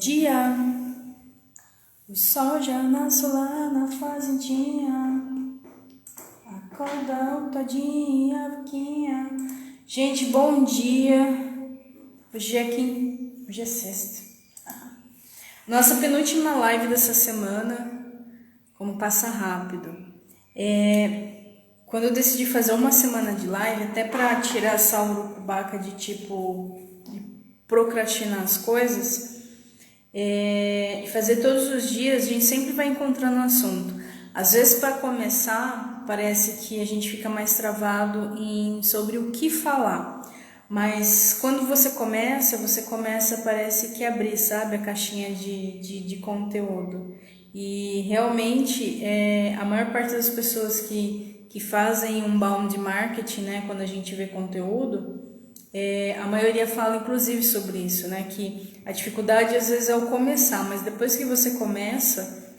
dia, o sol já nasceu lá na fazendinha, acorda todinha, vaquinha. Gente, bom dia. Hoje é sexta. Nossa penúltima live dessa semana, como passa rápido. Quando eu decidi fazer uma semana de live, até para tirar essa urucubaca de procrastinar as coisas, e fazer todos os dias, a gente sempre vai encontrando um assunto. Às vezes, para começar, parece que a gente fica mais travado sobre o que falar. Mas quando você começa, parece que abrir, sabe, a caixinha de conteúdo. E realmente, a maior parte das pessoas que fazem um bound marketing, né, quando a gente vê conteúdo, a maioria fala inclusive sobre isso, né, que a dificuldade às vezes é o começar, mas depois que você começa,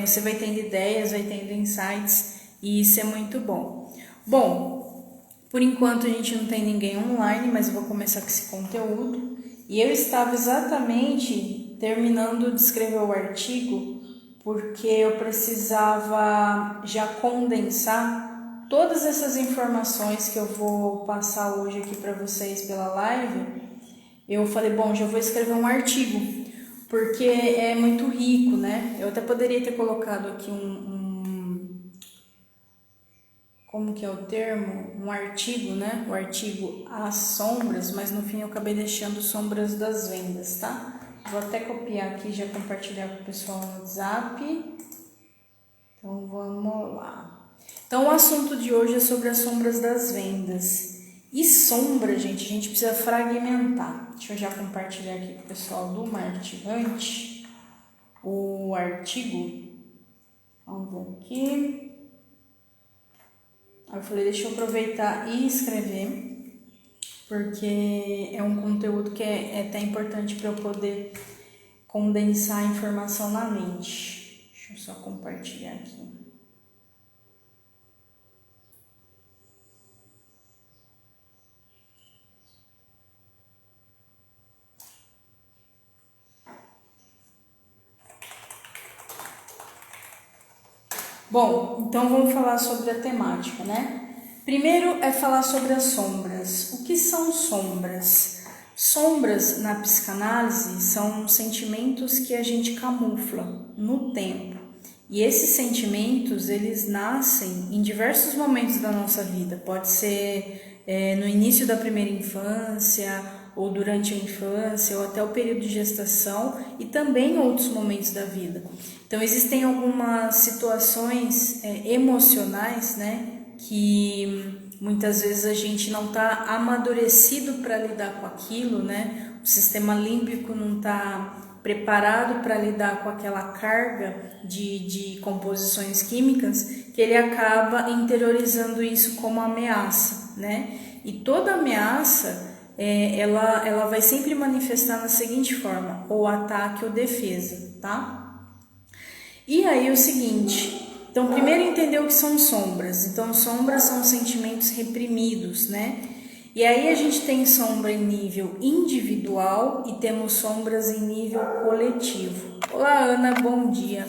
você vai tendo ideias, vai tendo insights, e isso é muito bom. Bom, por enquanto a gente não tem ninguém online, mas eu vou começar com esse conteúdo. E eu estava exatamente terminando de escrever o artigo, porque eu precisava já condensar todas essas informações que eu vou passar hoje aqui para vocês pela live. Eu falei, bom, já vou escrever um artigo, porque é muito rico, né? Eu até poderia ter colocado aqui como que é o termo? Um artigo, né? O artigo As Sombras, mas no fim eu acabei deixando Sombras das Vendas, tá? Vou até copiar aqui e já compartilhar com o pessoal no WhatsApp. Então vamos lá. Então o assunto de hoje é sobre as sombras das vendas. E sombra, gente, a gente precisa fragmentar. Deixa eu já compartilhar aqui com o pessoal do Martivante o artigo. Vamos ver aqui. Aí eu falei, deixa eu aproveitar e escrever, porque é um conteúdo que é até importante para eu poder condensar a informação na mente. Deixa eu só compartilhar aqui. Bom, então vamos falar sobre a temática, né? Primeiro é falar sobre as sombras. O que são sombras? Sombras, na psicanálise, são sentimentos que a gente camufla no tempo. E esses sentimentos, eles nascem em diversos momentos da nossa vida. Pode ser no início da primeira infância, ou durante a infância, ou até o período de gestação, e também em outros momentos da vida. Então, existem algumas situações emocionais, né, que muitas vezes a gente não está amadurecido para lidar com aquilo, né, o sistema límbico não está preparado para lidar com aquela carga de composições químicas, que ele acaba interiorizando isso como ameaça, né, e toda ameaça ela vai sempre manifestar da seguinte forma, ou ataque ou defesa, tá? E aí o seguinte, então primeiro entender o que são sombras. Então sombras são sentimentos reprimidos, né? E aí a gente tem sombra em nível individual e temos sombras em nível coletivo. Olá Ana, bom dia.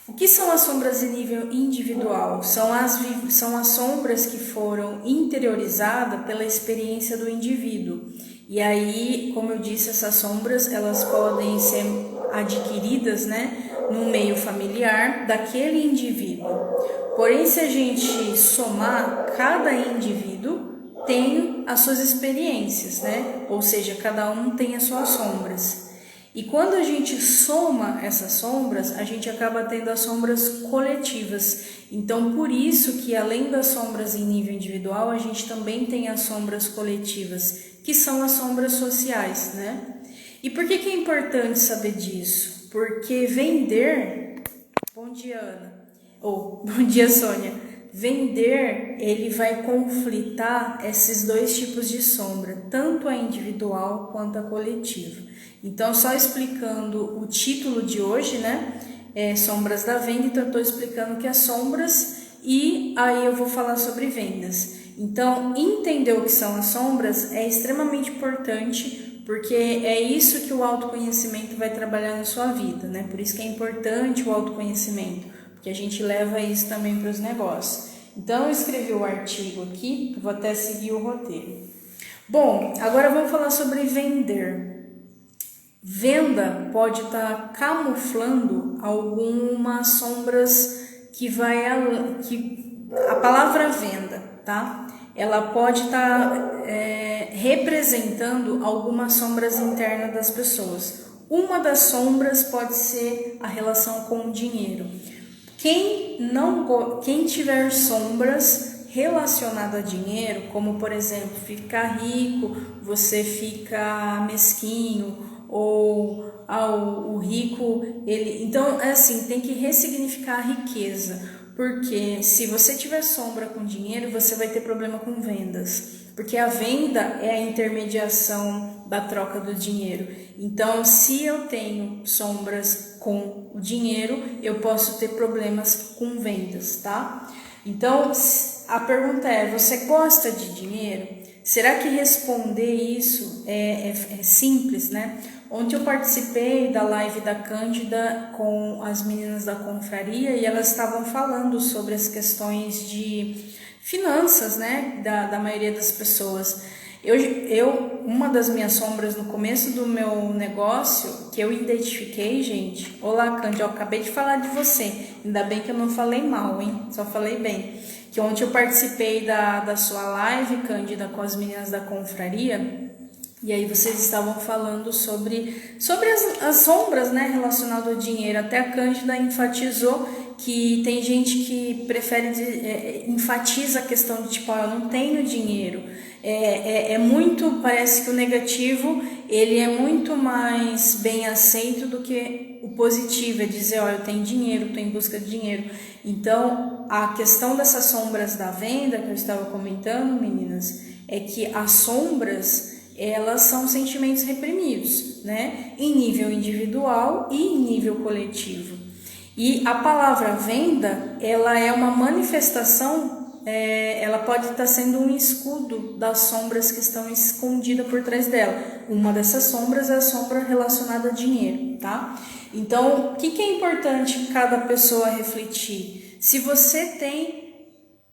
O que são as sombras em nível individual? São as sombras que foram interiorizadas pela experiência do indivíduo. E aí, como eu disse, essas sombras elas podem ser adquiridas, né, no meio familiar daquele indivíduo. Porém, se a gente somar, cada indivíduo tem as suas experiências, né? Ou seja, cada um tem as suas sombras. E quando a gente soma essas sombras, a gente acaba tendo as sombras coletivas. Então, por isso que além das sombras em nível individual, a gente também tem as sombras coletivas, que são as sombras sociais, né? E por que é importante saber disso? Porque vender... Bom dia, Ana. Bom dia, Sônia. Vender, ele vai conflitar esses dois tipos de sombra, tanto a individual quanto a coletiva. Então, só explicando o título de hoje, né? Sombras da venda, então eu estou explicando o que é sombras e aí eu vou falar sobre vendas. Então, entender o que são as sombras é extremamente importante porque é isso que o autoconhecimento vai trabalhar na sua vida, né? Por isso que é importante o autoconhecimento, porque a gente leva isso também para os negócios. Então, eu escrevi o artigo aqui, vou até seguir o roteiro. Bom, agora vamos falar sobre vender. Venda pode estar camuflando algumas sombras que a palavra venda, tá? Ela pode estar representando algumas sombras internas das pessoas. Uma das sombras pode ser a relação com o dinheiro. Quem tiver sombras relacionadas a dinheiro, como por exemplo, ficar rico, você fica mesquinho, ou o rico, então é assim, tem que ressignificar a riqueza, porque se você tiver sombra com dinheiro, você vai ter problema com vendas, porque a venda é a intermediação da troca do dinheiro. Então, se eu tenho sombras com o dinheiro, eu posso ter problemas com vendas, tá? Então, a pergunta é, você gosta de dinheiro? Será que responder isso é simples, né? Ontem eu participei da live da Cândida com as meninas da confraria e elas estavam falando sobre as questões de finanças, né, da maioria das pessoas. Uma das minhas sombras no começo do meu negócio, que eu identifiquei, gente, olá Cândida, eu acabei de falar de você, ainda bem que eu não falei mal, hein, só falei bem, que ontem eu participei da sua live, Cândida, com as meninas da confraria, e aí vocês estavam falando sobre as sombras, né, relacionadas ao dinheiro. Até a Cândida enfatizou que tem gente que prefere, enfatiza a questão de tipo, eu não tenho dinheiro. Parece que o negativo, ele é muito mais bem aceito do que o positivo, é dizer, eu tenho dinheiro, estou em busca de dinheiro. Então, a questão dessas sombras da venda, que eu estava comentando, meninas, é que as sombras, elas são sentimentos reprimidos, né? Em nível individual e em nível coletivo. E a palavra venda, ela é uma manifestação, ela pode estar sendo um escudo das sombras que estão escondidas por trás dela. Uma dessas sombras é a sombra relacionada a dinheiro, tá? Então, o que é importante cada pessoa refletir? Se você tem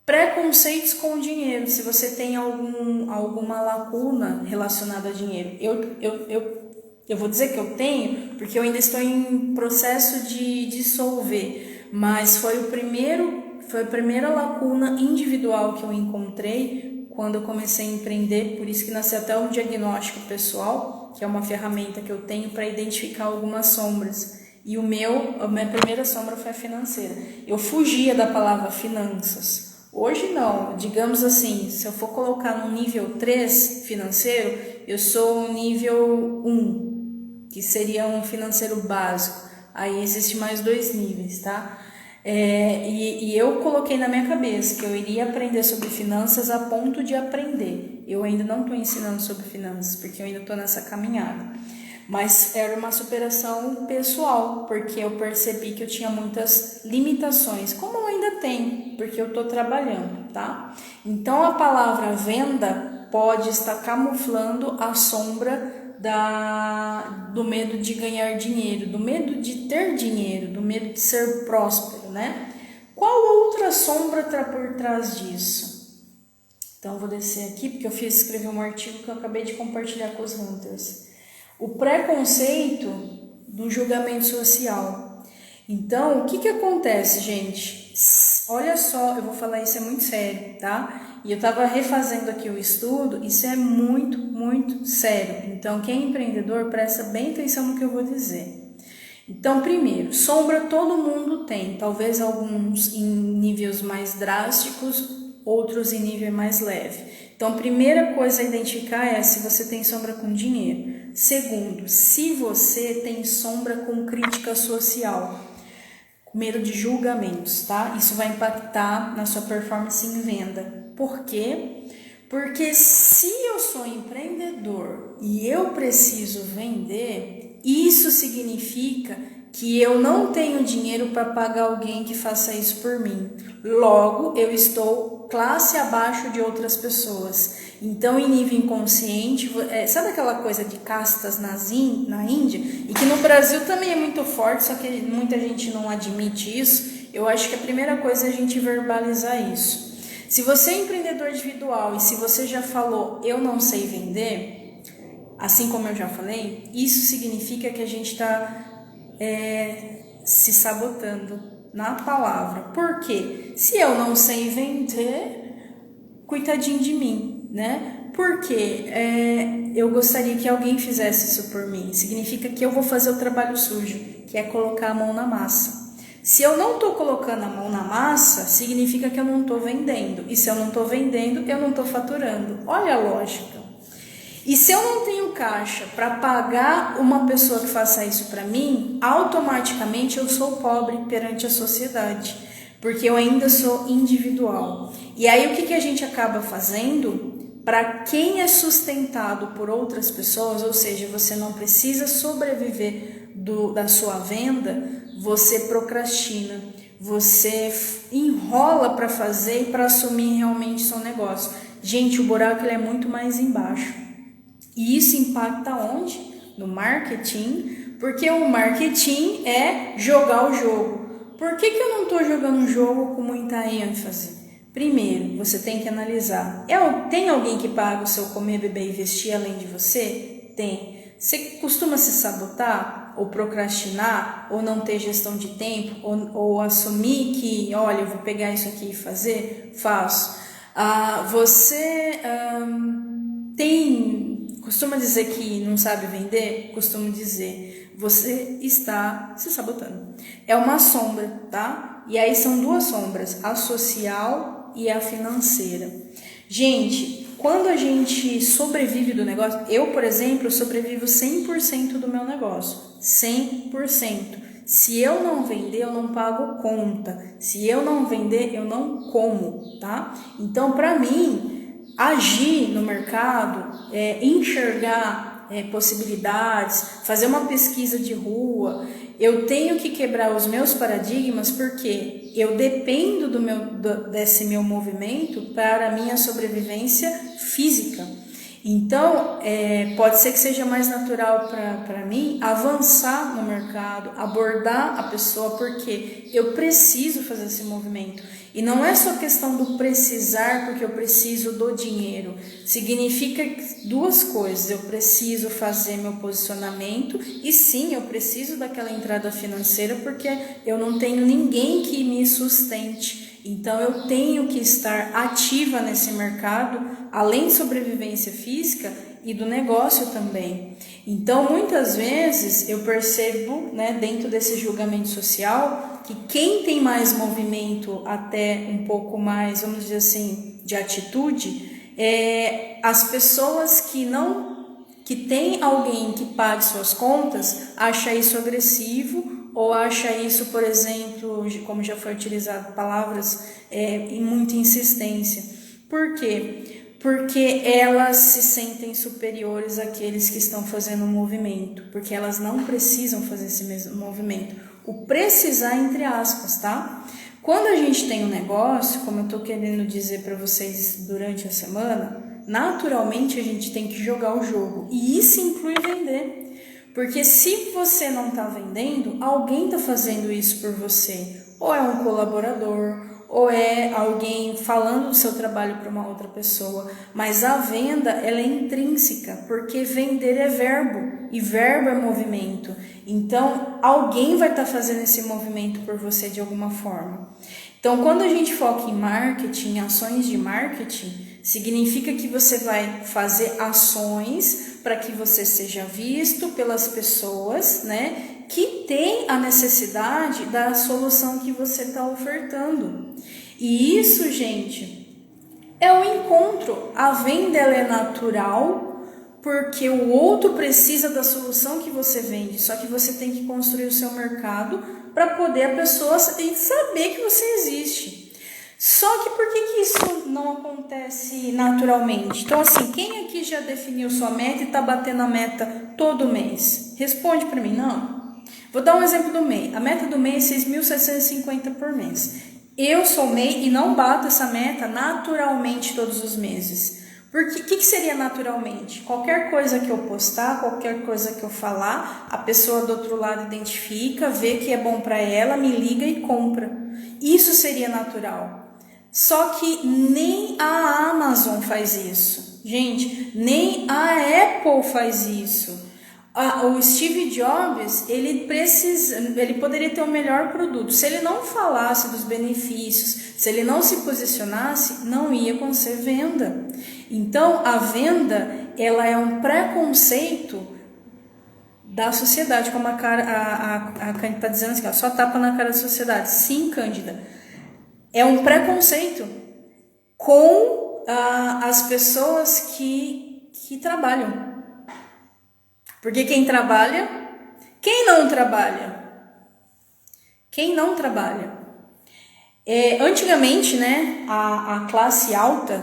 preconceitos com o dinheiro, se você tem alguma lacuna relacionada a dinheiro. Eu vou dizer que eu tenho, porque eu ainda estou em processo de dissolver, mas foi a primeira lacuna individual que eu encontrei quando eu comecei a empreender, por isso que nasceu até um diagnóstico pessoal, que é uma ferramenta que eu tenho para identificar algumas sombras. E a minha primeira sombra foi a financeira. Eu fugia da palavra finanças. Hoje não, digamos assim, se eu for colocar no nível 3 financeiro, eu sou nível 1, que seria um financeiro básico. Aí existe mais 2 níveis, tá? E eu coloquei na minha cabeça que eu iria aprender sobre finanças a ponto de aprender. Eu ainda não estou ensinando sobre finanças, porque eu ainda estou nessa caminhada. Mas era uma superação pessoal, porque eu percebi que eu tinha muitas limitações, como eu ainda tenho, porque eu estou trabalhando, tá? Então, a palavra venda pode estar camuflando a sombra do medo de ganhar dinheiro, do medo de ter dinheiro, do medo de ser próspero, né? Qual outra sombra está por trás disso? Então, eu vou descer aqui, porque eu escrevi um artigo que eu acabei de compartilhar com os Hunters. O preconceito do julgamento social. Então, o que acontece, gente? Olha só, eu vou falar isso, é muito sério, tá? E eu estava refazendo aqui o estudo, isso é muito, muito sério. Então, quem é empreendedor, presta bem atenção no que eu vou dizer. Então, primeiro, sombra todo mundo tem, talvez alguns em níveis mais drásticos, outros em nível mais leve. Então, a primeira coisa a identificar é se você tem sombra com dinheiro. Segundo, se você tem sombra com crítica social, com medo de julgamentos, tá? Isso vai impactar na sua performance em venda. Por quê? Porque se eu sou empreendedor e eu preciso vender, isso significa que eu não tenho dinheiro para pagar alguém que faça isso por mim. Logo, eu estou classe abaixo de outras pessoas. Então, em nível inconsciente, sabe aquela coisa de castas na Índia? E que no Brasil também é muito forte, só que muita gente não admite isso. Eu acho que a primeira coisa é a gente verbalizar isso. Se você é empreendedor individual e se você já falou, eu não sei vender, assim como eu já falei, isso significa que a gente está se sabotando na palavra. Por quê? Se eu não sei vender, coitadinho de mim, né? Porque eu gostaria que alguém fizesse isso por mim. Significa que eu vou fazer o trabalho sujo, que é colocar a mão na massa. Se eu não estou colocando a mão na massa, significa que eu não estou vendendo. E se eu não estou vendendo, eu não estou faturando. Olha a lógica. E se eu não tenho caixa para pagar uma pessoa que faça isso para mim, automaticamente eu sou pobre perante a sociedade, porque eu ainda sou individual. E aí o que a gente acaba fazendo? Para quem é sustentado por outras pessoas, ou seja, você não precisa sobreviver da sua venda, você procrastina, você enrola para fazer e para assumir realmente seu negócio. Gente, o buraco ele é muito mais embaixo. E isso impacta onde? No marketing, porque o marketing é jogar o jogo. Por que eu não estou jogando o jogo com muita ênfase? Primeiro, você tem que analisar. Tem alguém que paga o seu comer, beber e vestir além de você? Tem. Você costuma se sabotar? Ou procrastinar? Ou não ter gestão de tempo? Ou assumir que, olha, eu vou pegar isso aqui e fazer? Faço. Você costuma dizer que não sabe vender? Costumo dizer. Você está se sabotando. É uma sombra, tá? E aí são duas sombras, a social e a financeira. Gente, quando a gente sobrevive do negócio, eu, por exemplo, sobrevivo 100% do meu negócio. 100%. Se eu não vender, eu não pago conta. Se eu não vender, eu não como, tá? Então, para mim, agir no mercado, enxergar possibilidades, fazer uma pesquisa de rua, eu tenho que quebrar os meus paradigmas porque eu dependo desse meu movimento para a minha sobrevivência física. Então, pode ser que seja mais natural para mim avançar no mercado, abordar a pessoa, porque eu preciso fazer esse movimento. E não é só questão do precisar, porque eu preciso do dinheiro. Significa duas coisas. Eu preciso fazer meu posicionamento e sim, eu preciso daquela entrada financeira, porque eu não tenho ninguém que me sustente. Então, eu tenho que estar ativa nesse mercado, além de sobrevivência física e do negócio também. Então, muitas vezes, eu percebo, dentro desse julgamento social, que quem tem mais movimento, até um pouco mais, vamos dizer assim, de atitude, as pessoas que tem alguém que pague suas contas, acha isso agressivo, ou acha isso, por exemplo, como já foi utilizado palavras, em muita insistência. Por quê? Porque elas se sentem superiores àqueles que estão fazendo o movimento, porque elas não precisam fazer esse mesmo movimento. O precisar, entre aspas, tá? Quando a gente tem um negócio, como eu estou querendo dizer para vocês durante a semana, naturalmente a gente tem que jogar o jogo, e isso inclui vender. Porque se você não está vendendo, alguém está fazendo isso por você. Ou é um colaborador, ou é alguém falando do seu trabalho para uma outra pessoa. Mas a venda, ela é intrínseca, porque vender é verbo, e verbo é movimento. Então, alguém vai estar fazendo esse movimento por você de alguma forma. Então, quando a gente foca em marketing, em ações de marketing, significa que você vai fazer ações para que você seja visto pelas pessoas, que têm a necessidade da solução que você está ofertando. E isso, gente, é o encontro. A venda ela é natural, porque o outro precisa da solução que você vende, só que você tem que construir o seu mercado para poder a pessoa saber que você existe. Só que por que isso não acontece naturalmente? Então, assim, quem aqui já definiu sua meta e está batendo a meta todo mês? Responde para mim, não. Vou dar um exemplo do MEI. A meta do MEI é 6.750 por mês. Eu sou MEI e não bato essa meta naturalmente todos os meses. Porque o que seria naturalmente? Qualquer coisa que eu postar, qualquer coisa que eu falar, a pessoa do outro lado identifica, vê que é bom para ela, me liga e compra. Isso seria natural. Só que nem a Amazon faz isso. Gente, nem a Apple faz isso. O Steve Jobs, ele poderia ter o melhor produto. Se ele não falasse dos benefícios, se ele não se posicionasse, não ia acontecer venda. Então, a venda, ela é um preconceito da sociedade, como a Cândida está dizendo assim, ó, só tapa na cara da sociedade. Sim, Cândida. É um preconceito com as pessoas que trabalham. Porque quem trabalha, quem não trabalha? Quem não trabalha? Antigamente, né, a classe alta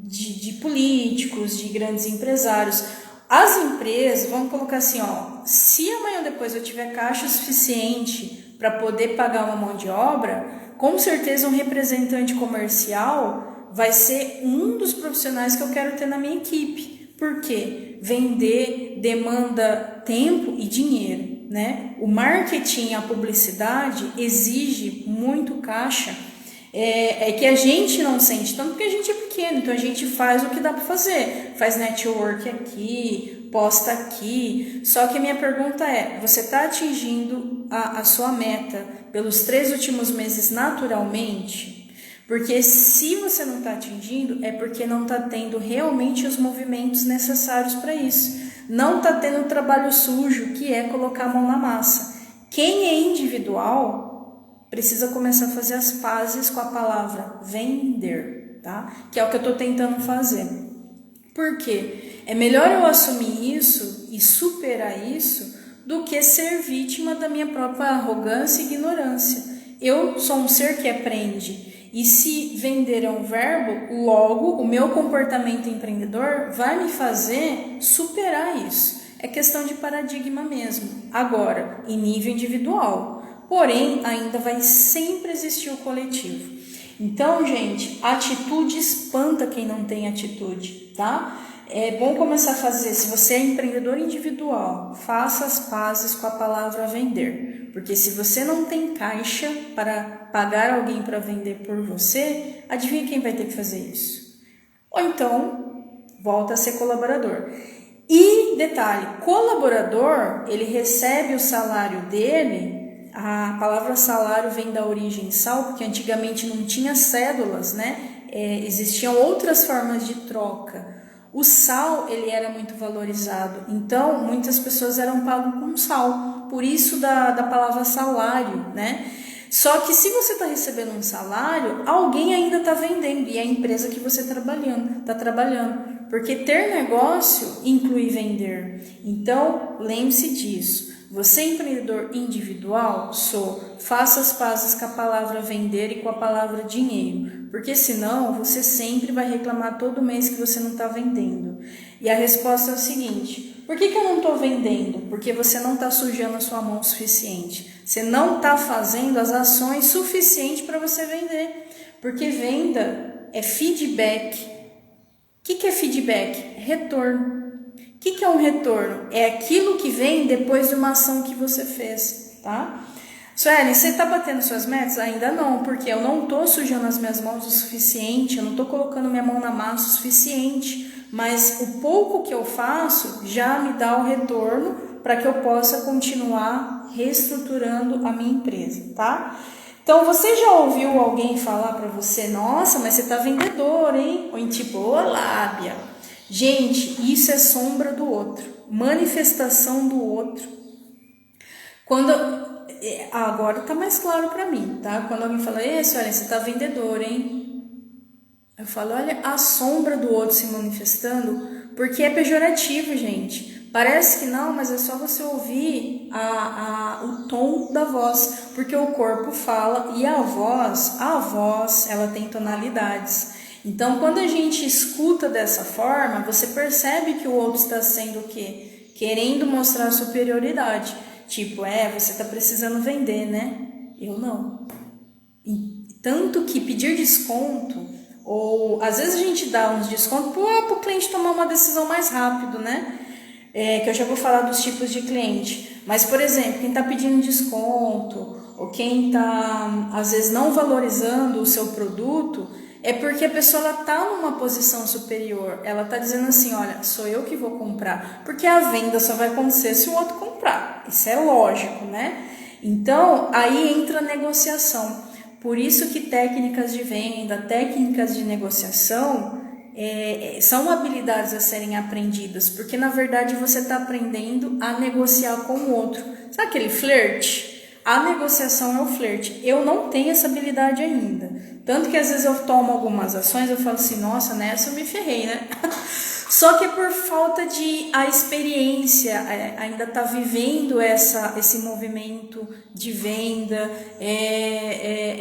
de políticos, de grandes empresários, as empresas, vamos colocar assim, ó, se amanhã ou depois eu tiver caixa suficiente para poder pagar uma mão de obra, com certeza um representante comercial vai ser um dos profissionais que eu quero ter na minha equipe. Por quê? Vender demanda tempo e dinheiro, né? O marketing, a publicidade exige muito caixa. É que a gente não sente tanto porque a gente é pequeno, então a gente faz o que dá para fazer. Faz network aqui, posta aqui. Só que a minha pergunta é, você está atingindo a sua meta pelos 3 últimos meses naturalmente? Porque se você não está atingindo, é porque não está tendo realmente os movimentos necessários para isso. Não está tendo o trabalho sujo, que é colocar a mão na massa. Quem é individual precisa começar a fazer as pazes com a palavra vender, tá? Que é o que eu estou tentando fazer. Por quê? É melhor eu assumir isso e superar isso do que ser vítima da minha própria arrogância e ignorância. Eu sou um ser que aprende. E se vender é um verbo, logo o meu comportamento empreendedor vai me fazer superar isso. É questão de paradigma mesmo. Agora, em nível individual. Porém, ainda vai sempre existir o coletivo. Então, gente, atitude espanta quem não tem atitude, tá? É bom começar a fazer, se você é empreendedor individual, faça as pazes com a palavra vender. Porque se você não tem caixa para pagar alguém para vender por você, adivinha quem vai ter que fazer isso? Ou então, volta a ser colaborador. E, detalhe, colaborador, ele recebe o salário dele, a palavra salário vem da origem sal, porque antigamente não tinha cédulas, né? Existiam outras formas de troca. O sal, ele era muito valorizado, então muitas pessoas eram pagas com sal, por isso da palavra salário, né? Só que se você está recebendo um salário, alguém ainda está vendendo, e é a empresa que você está trabalhando, porque ter negócio inclui vender. Então, lembre-se disso. Você empreendedor individual? Faça as pazes com a palavra vender e com a palavra dinheiro, porque senão você sempre vai reclamar todo mês que você não está vendendo. E a resposta é o seguinte: por que eu não estou vendendo? Porque você não está sujando a sua mão o suficiente. Você não está fazendo as ações suficientes para você vender. Porque venda é feedback. O que é feedback? Retorno. O que é um retorno? É aquilo que vem depois de uma ação que você fez, tá? Suelen, você está batendo suas metas? Ainda não, porque eu não estou sujando as minhas mãos o suficiente, eu não estou colocando minha mão na massa o suficiente, mas o pouco que eu faço já me dá o retorno para que eu possa continuar reestruturando a minha empresa, tá? Então, você já ouviu alguém falar para você, nossa, mas você está vendedor, hein? Ou em tipo, ô lábia. Gente, isso é sombra do outro, manifestação do outro. Agora tá mais claro para mim, tá? Quando alguém fala, olha, você tá vendedor, hein? Eu falo, olha a sombra do outro se manifestando, porque é pejorativo, gente. Parece que não, mas é só você ouvir o tom da voz, porque o corpo fala e a voz, ela tem tonalidades. Então, quando a gente escuta dessa forma, você percebe que o outro está sendo o quê? querendo mostrar superioridade. Tipo, você tá precisando vender, né? Eu não. E tanto que pedir desconto, ou às vezes a gente dá uns descontos pro cliente tomar uma decisão mais rápido, né? Que eu já vou falar dos tipos de cliente. Mas, por exemplo, quem está pedindo desconto, ou quem está, às vezes, não valorizando o seu produto, é porque a pessoa está numa posição superior. Ela está dizendo assim, olha, sou eu que vou comprar. Porque a venda só vai acontecer se o outro comprar. Isso é lógico, né? Então, aí entra a negociação. Por isso que técnicas de venda, técnicas de negociação são habilidades a serem aprendidas, porque na verdade você está aprendendo a negociar com o outro. Sabe aquele flerte? A negociação é o flerte. Eu não tenho essa habilidade ainda. Tanto que às vezes eu tomo algumas ações, eu falo assim, nossa, nessa eu me ferrei, né? Só que é por falta de a experiência, ainda tá vivendo esse movimento de venda,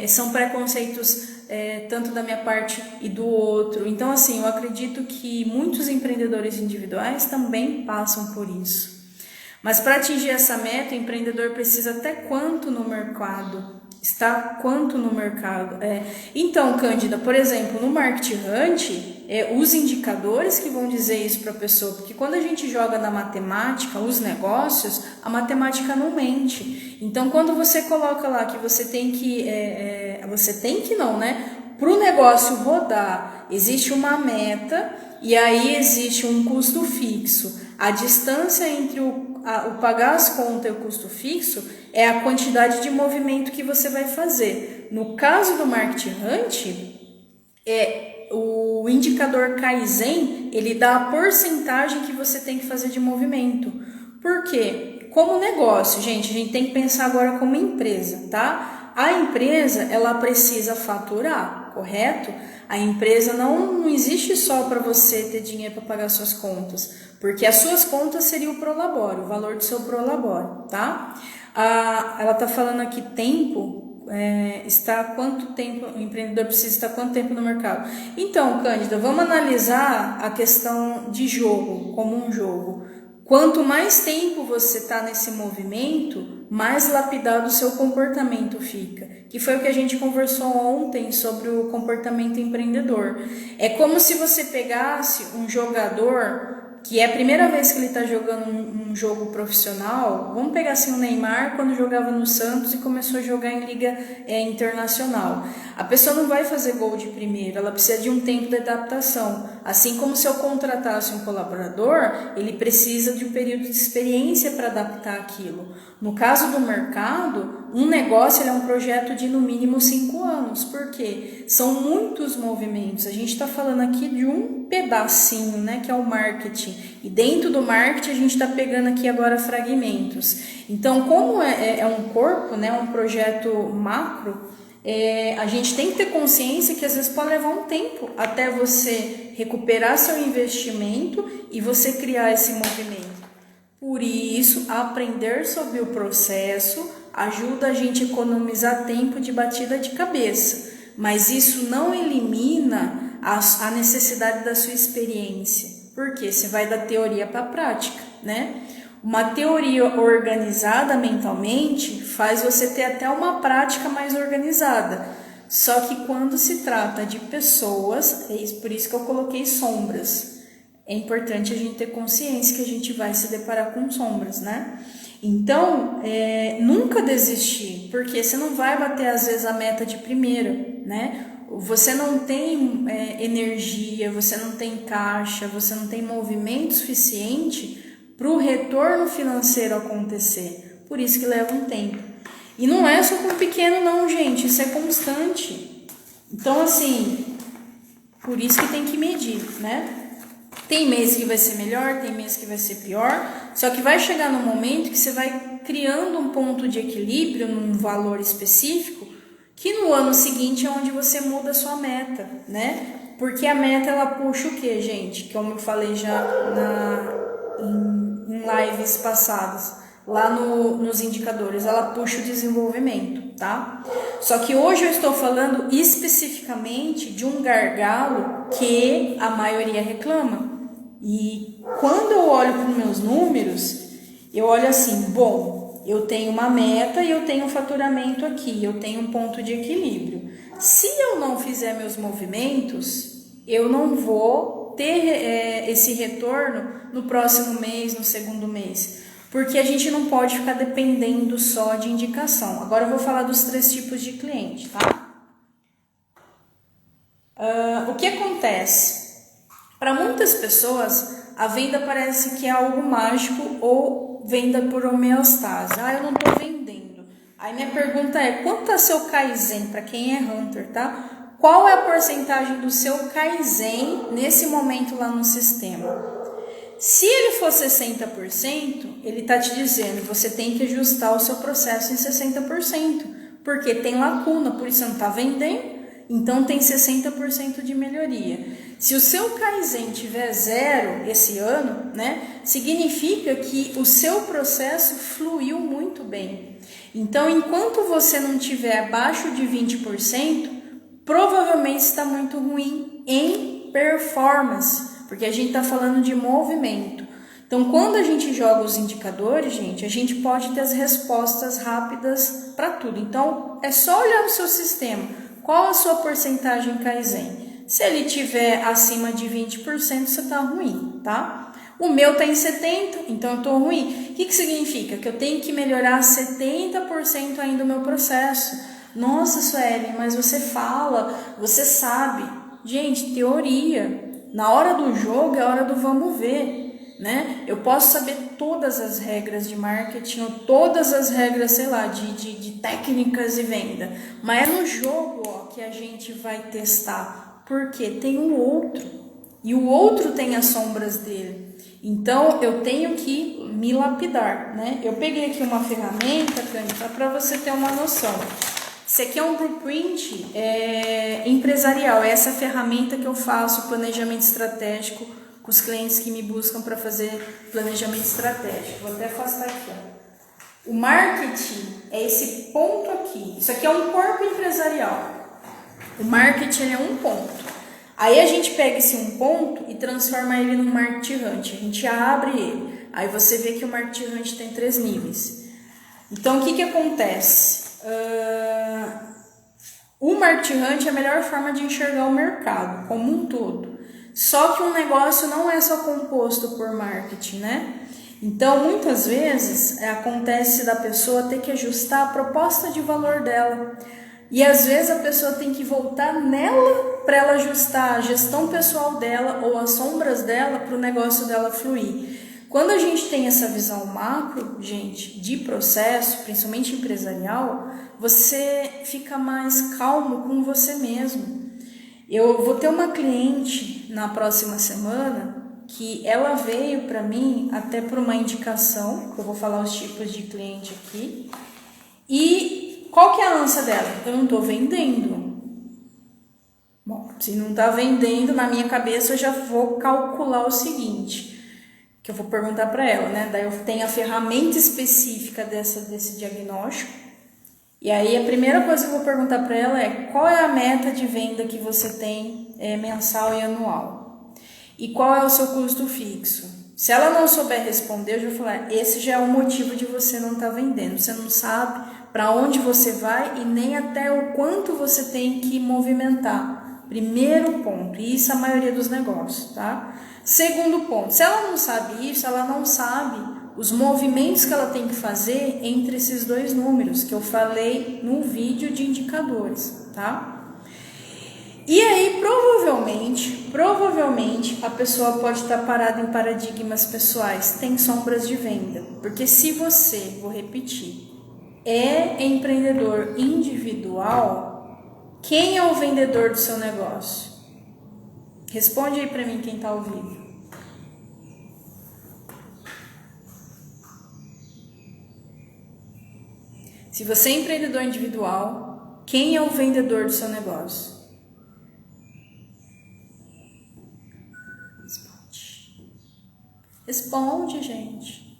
são preconceitos tanto da minha parte e do outro. Então, assim, eu acredito que muitos empreendedores individuais também passam por isso. Mas para atingir essa meta, o empreendedor precisa até quanto no mercado? Está quanto no mercado? Então, Cândida, por exemplo, no Market Hunt, os indicadores que vão dizer isso para a pessoa, porque quando a gente joga na matemática, os negócios, a matemática não mente. Então, quando você coloca lá que você tem que, para o negócio rodar, existe uma meta e aí existe um custo fixo. A distância entre o pagar as contas e o custo fixo é a quantidade de movimento que você vai fazer. No caso do Market Hunt, o indicador Kaizen, ele dá a porcentagem que você tem que fazer de movimento. Por quê? Como negócio, gente, a gente tem que pensar agora como empresa, tá? A empresa, ela precisa faturar, correto? A empresa não existe só para você ter dinheiro para pagar suas contas, porque as suas contas seria o prolabore, o valor do seu prolabore, tá? Ela tá falando aqui tempo, está quanto tempo, o empreendedor precisa estar quanto tempo no mercado. Então, Cândida, vamos analisar a questão de jogo, como um jogo. Quanto mais tempo você está nesse movimento, mais lapidado o seu comportamento fica. Que foi o que a gente conversou ontem sobre o comportamento empreendedor. É como se você pegasse um jogador que é a primeira vez que ele está jogando um jogo profissional. Vamos pegar assim o Neymar quando jogava no Santos e começou a jogar em liga internacional. A pessoa não vai fazer gol de primeiro, ela precisa de um tempo de adaptação. Assim como se eu contratasse um colaborador, ele precisa de um período de experiência para adaptar aquilo. No caso do mercado, um negócio é um projeto de no mínimo 5 anos. Por quê? São muitos movimentos. A gente está falando aqui de um pedacinho, né, que é o marketing. E dentro do marketing a gente está pegando aqui agora fragmentos. Então, como é um corpo, né, um projeto macro, a gente tem que ter consciência que às vezes pode levar um tempo até você recuperar seu investimento e você criar esse movimento. Por isso, aprender sobre o processo ajuda a gente a economizar tempo de batida de cabeça, mas isso não elimina a necessidade da sua experiência, porque você vai da teoria para a prática, né? Uma teoria organizada mentalmente faz você ter até uma prática mais organizada. Só que quando se trata de pessoas, por isso que eu coloquei sombras. É importante a gente ter consciência que a gente vai se deparar com sombras, né? Então, nunca desistir, porque você não vai bater às vezes a meta de primeira, né? Você não tem energia, você não tem caixa, você não tem movimento suficiente para o retorno financeiro acontecer. Por isso que leva um tempo. E não é só com pequeno não, gente. Isso é constante. Então, assim, por isso que tem que medir, né? Tem mês que vai ser melhor, tem mês que vai ser pior. Só que vai chegar no momento que você vai criando um ponto de equilíbrio num valor específico, que no ano seguinte é onde você muda a sua meta, né? Porque a meta, ela puxa o quê, gente? Como eu falei já em lives passadas, lá nos indicadores, ela puxa o desenvolvimento, tá? Só que hoje eu estou falando especificamente de um gargalo que a maioria reclama, E quando eu olho para os meus números, eu olho assim, bom, eu tenho uma meta e eu tenho um faturamento aqui, eu tenho um ponto de equilíbrio. Se eu não fizer meus movimentos, eu não vou ter esse retorno no próximo mês, no segundo mês. Porque a gente não pode ficar dependendo só de indicação. Agora eu vou falar dos 3 tipos de cliente, tá? O que acontece? Para muitas pessoas, a venda parece que é algo mágico ou venda por homeostase. Eu não estou vendendo. Aí minha pergunta é, quanto está seu Kaizen para quem é Hunter, tá? Qual é a porcentagem do seu Kaizen nesse momento lá no sistema? Se ele for 60%, ele está te dizendo, você tem que ajustar o seu processo em 60%, porque tem lacuna, por isso você não está vendendo, então tem 60% de melhoria. Se o seu Kaizen tiver 0 esse ano, né, significa que o seu processo fluiu muito bem. Então, enquanto você não tiver abaixo de 20%, provavelmente está muito ruim em performance, porque a gente está falando de movimento. Então, quando a gente joga os indicadores, gente, a gente pode ter as respostas rápidas para tudo. Então, é só olhar no seu sistema. Qual a sua porcentagem Kaizen? Se ele tiver acima de 20%, você está ruim, tá? O meu está em 70%, então eu estou ruim. O que significa? Que eu tenho que melhorar 70% ainda o meu processo. Nossa, Sueli, mas você fala, você sabe. Gente, teoria. Na hora do jogo é a hora do vamos ver, né? Eu posso saber todas as regras de marketing ou todas as regras, sei lá, de técnicas e venda. Mas é no jogo, que a gente vai testar. Porque tem o outro. E o outro tem as sombras dele. Então, eu tenho que me lapidar, né? Eu peguei aqui uma ferramenta, Cândida, para você ter uma noção. Esse aqui é um blueprint empresarial, é essa ferramenta que eu faço planejamento estratégico com os clientes que me buscam para fazer planejamento estratégico. Vou até afastar aqui. O marketing é esse ponto aqui. Isso aqui é um corpo empresarial. O marketing é um ponto. Aí a gente pega esse um ponto e transforma ele num marketing hunt. A gente abre ele. Aí você vê que o marketing hunt tem 3 níveis. Então, o que acontece? O marketing hunt é a melhor forma de enxergar o mercado como um todo. Só que um negócio não é só composto por marketing, né? Então, muitas vezes, acontece da pessoa ter que ajustar a proposta de valor dela. E às vezes a pessoa tem que voltar nela para ela ajustar a gestão pessoal dela ou as sombras dela para o negócio dela fluir. Quando a gente tem essa visão macro, gente, de processo, principalmente empresarial, você fica mais calmo com você mesmo. Eu vou ter uma cliente na próxima semana que ela veio para mim até por uma indicação, que eu vou falar os tipos de cliente aqui. E qual que é a ânsia dela? Eu não estou vendendo. Bom, se não está vendendo, na minha cabeça eu já vou calcular o seguinte, que eu vou perguntar para ela, né? Daí eu tenho a ferramenta específica desse diagnóstico. E aí a primeira coisa que eu vou perguntar para ela é qual é a meta de venda que você tem mensal e anual? E qual é o seu custo fixo? Se ela não souber responder, eu já vou falar, esse já é o motivo de você não estar vendendo. Você não sabe para onde você vai e nem até o quanto você tem que movimentar. Primeiro ponto, e isso é a maioria dos negócios, tá? Segundo ponto, se ela não sabe isso, ela não sabe os movimentos que ela tem que fazer entre esses 2 números que eu falei no vídeo de indicadores, tá? E aí, provavelmente, a pessoa pode estar parada em paradigmas pessoais, tem sombras de venda. Porque se você, vou repetir, é empreendedor individual, quem é o vendedor do seu negócio? Responde aí para mim quem está ao vivo. Se você é empreendedor individual, quem é o vendedor do seu negócio? Responde, gente.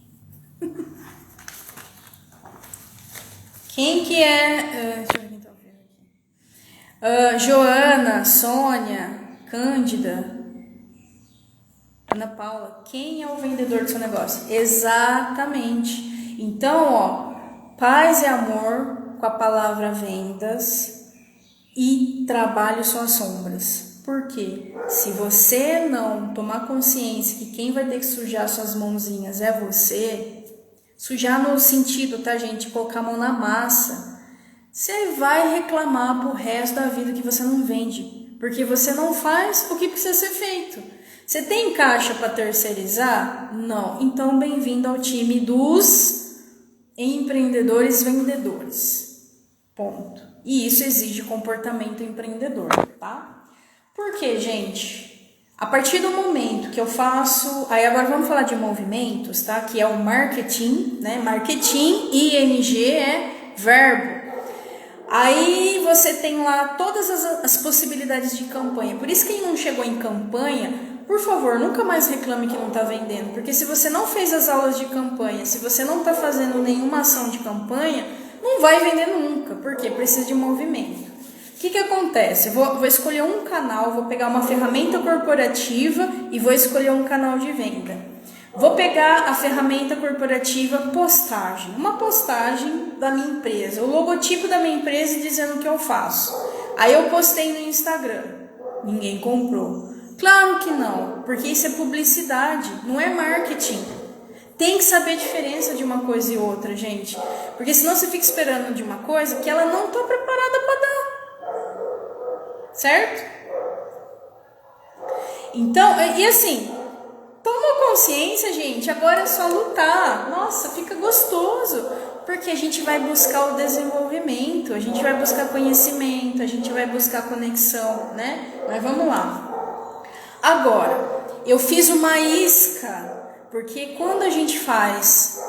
Quem que é... deixa eu ver quem tá ouvindo aqui. Joana, Sônia, Cândida. Ana Paula, quem é o vendedor do seu negócio? Exatamente. Então, ó, paz e amor com a palavra vendas e trabalho suas sombras. Por quê? Se você não tomar consciência que quem vai ter que sujar suas mãozinhas é você, sujar no sentido, tá, gente, colocar a mão na massa, você vai reclamar pro resto da vida que você não vende, porque você não faz o que precisa ser feito. Você tem caixa para terceirizar? Não. Então, bem-vindo ao time dos empreendedores vendedores. Ponto. E isso exige comportamento empreendedor, tá? Por quê, gente? A partir do momento que eu faço... Aí agora vamos falar de movimentos, tá? Que é o marketing, né? Marketing, ING é verbo. Aí você tem lá todas as possibilidades de campanha. Por isso, quem não chegou em campanha, por favor, nunca mais reclame que não está vendendo. Porque se você não fez as aulas de campanha, se você não está fazendo nenhuma ação de campanha, não vai vender nunca. Porque precisa de movimento. O que acontece? Eu vou escolher um canal, vou pegar uma ferramenta corporativa e vou escolher um canal de venda. Vou pegar a ferramenta corporativa postagem, uma postagem da minha empresa, o logotipo da minha empresa dizendo o que eu faço. Aí eu postei no Instagram, ninguém comprou. Claro que não, porque isso é publicidade, não é marketing. Tem que saber a diferença de uma coisa e outra, gente. Porque senão você fica esperando de uma coisa que ela não está preparada para dar. Certo? Então, e assim... Toma consciência, gente, agora é só lutar. Nossa, fica gostoso, porque a gente vai buscar o desenvolvimento, a gente vai buscar conhecimento, a gente vai buscar conexão, né? Mas vamos lá. Agora, eu fiz uma isca, porque quando a gente faz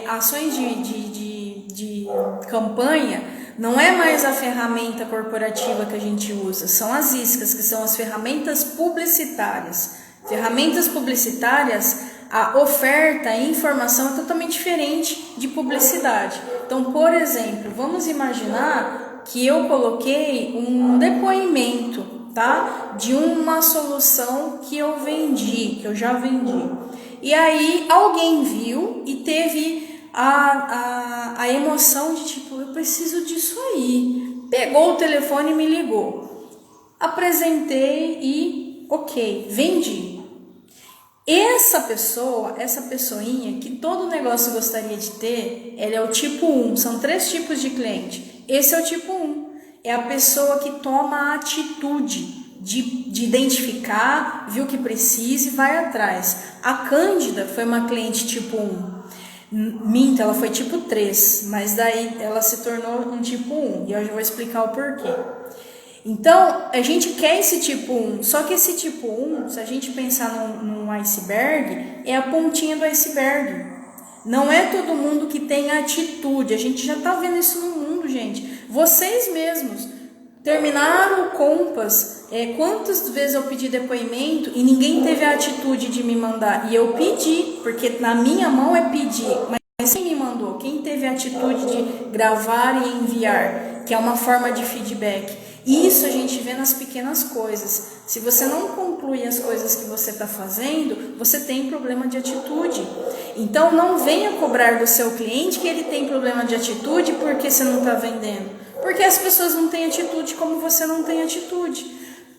ações de campanha, não é mais a ferramenta corporativa que a gente usa, são as iscas, que são as ferramentas publicitárias. Ferramentas publicitárias, a oferta, a informação é totalmente diferente de publicidade. Então, por exemplo, vamos imaginar que eu coloquei um depoimento, tá? De uma solução que eu vendi, que eu já vendi. E aí alguém viu e teve a emoção de tipo, eu preciso disso aí. Pegou o telefone e me ligou. Apresentei e, ok, vendi. Essa pessoinha que todo negócio gostaria de ter, ela é o tipo 1, são 3 tipos de cliente. Esse é o tipo 1, é a pessoa que toma a atitude de identificar, viu o que precisa e vai atrás. A Cândida foi uma cliente tipo 1, minta, ela foi tipo 3, mas daí ela se tornou um tipo 1, e eu já vou explicar o porquê. Então, a gente quer esse tipo 1, só que esse tipo 1, se a gente pensar num iceberg, é a pontinha do iceberg. Não é todo mundo que tem atitude, a gente já está vendo isso no mundo, gente. Vocês mesmos terminaram o Compass, quantas vezes eu pedi depoimento e ninguém teve a atitude de me mandar? E eu pedi, porque na minha mão é pedir, mas quem me mandou? Quem teve a atitude de gravar e enviar, que é uma forma de feedback? Isso a gente vê nas pequenas coisas. Se você não conclui as coisas que você está fazendo, você tem problema de atitude. Então não venha cobrar do seu cliente que ele tem problema de atitude porque você não está vendendo. Porque as pessoas não têm atitude como você não tem atitude.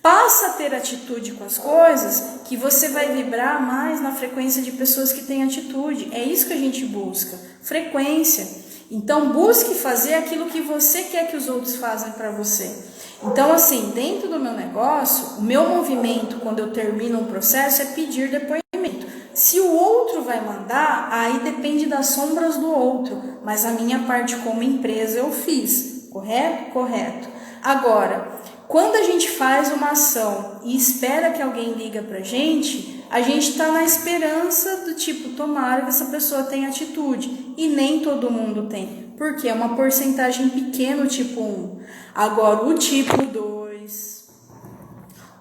Passa a ter atitude com as coisas que você vai vibrar mais na frequência de pessoas que têm atitude. É isso que a gente busca, frequência. Então busque fazer aquilo que você quer que os outros façam para você. Então, assim, dentro do meu negócio, o meu movimento quando eu termino um processo é pedir depoimento. Se o outro vai mandar, aí depende das sombras do outro, mas a minha parte como empresa eu fiz, correto? Correto. Agora, quando a gente faz uma ação e espera que alguém liga pra gente, a gente está na esperança do tipo, tomara que essa pessoa tenha atitude, e nem todo mundo tem, porque é uma porcentagem pequena o tipo 1. Agora, o tipo 2.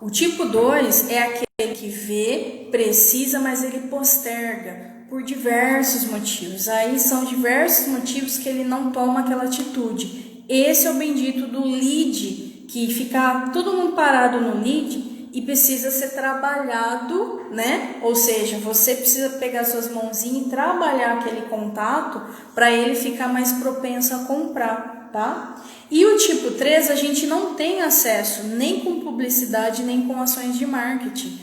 O tipo 2 é aquele que vê, precisa, mas ele posterga por diversos motivos. Aí são diversos motivos que ele não toma aquela atitude. Esse é o bendito do lead, que fica todo mundo parado no lead e precisa ser trabalhado, né? Ou seja, você precisa pegar suas mãozinhas e trabalhar aquele contato para ele ficar mais propenso a comprar, tá? E o tipo 3 a gente não tem acesso nem com publicidade, nem com ações de marketing.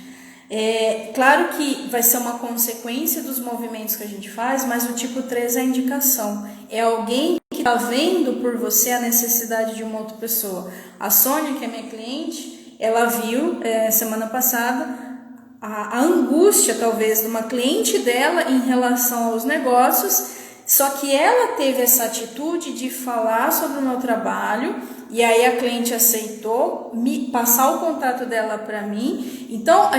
Claro que vai ser uma consequência dos movimentos que a gente faz, mas o tipo 3 é a indicação. É alguém que está vendo por você a necessidade de uma outra pessoa. A Sônia, que é minha cliente, ela viu semana passada a angústia, talvez, de uma cliente dela em relação aos negócios, só que ela teve essa atitude de falar sobre o meu trabalho, e aí a cliente aceitou passar o contato dela para mim. Então,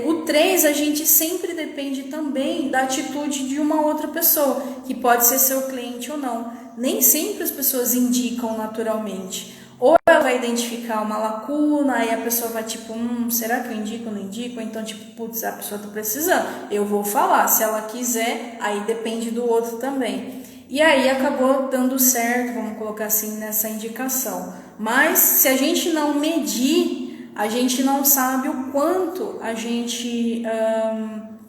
o 3, a gente sempre depende também da atitude de uma outra pessoa, que pode ser seu cliente ou não. Nem sempre as pessoas indicam naturalmente. Ou ela vai identificar uma lacuna, aí a pessoa vai tipo, será que eu indico ou não indico? Ou então tipo, putz, a pessoa tá precisando, eu vou falar. Se ela quiser, aí depende do outro também. E aí acabou dando certo, vamos colocar assim, nessa indicação. Mas se a gente não medir, a gente não sabe o quanto a gente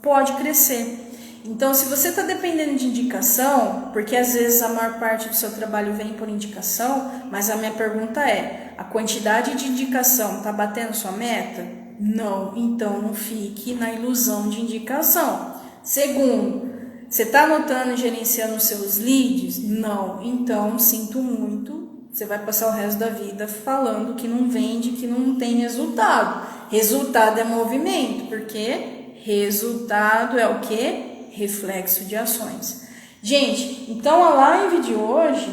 pode crescer. Então, se você está dependendo de indicação, porque às vezes a maior parte do seu trabalho vem por indicação, mas a minha pergunta é, a quantidade de indicação está batendo sua meta? Não, então não fique na ilusão de indicação. Segundo, você está anotando e gerenciando os seus leads? Não, então sinto muito, você vai passar o resto da vida falando que não vende, que não tem resultado. Resultado é movimento, porque resultado é o quê? Reflexo de ações. Gente, então a live de hoje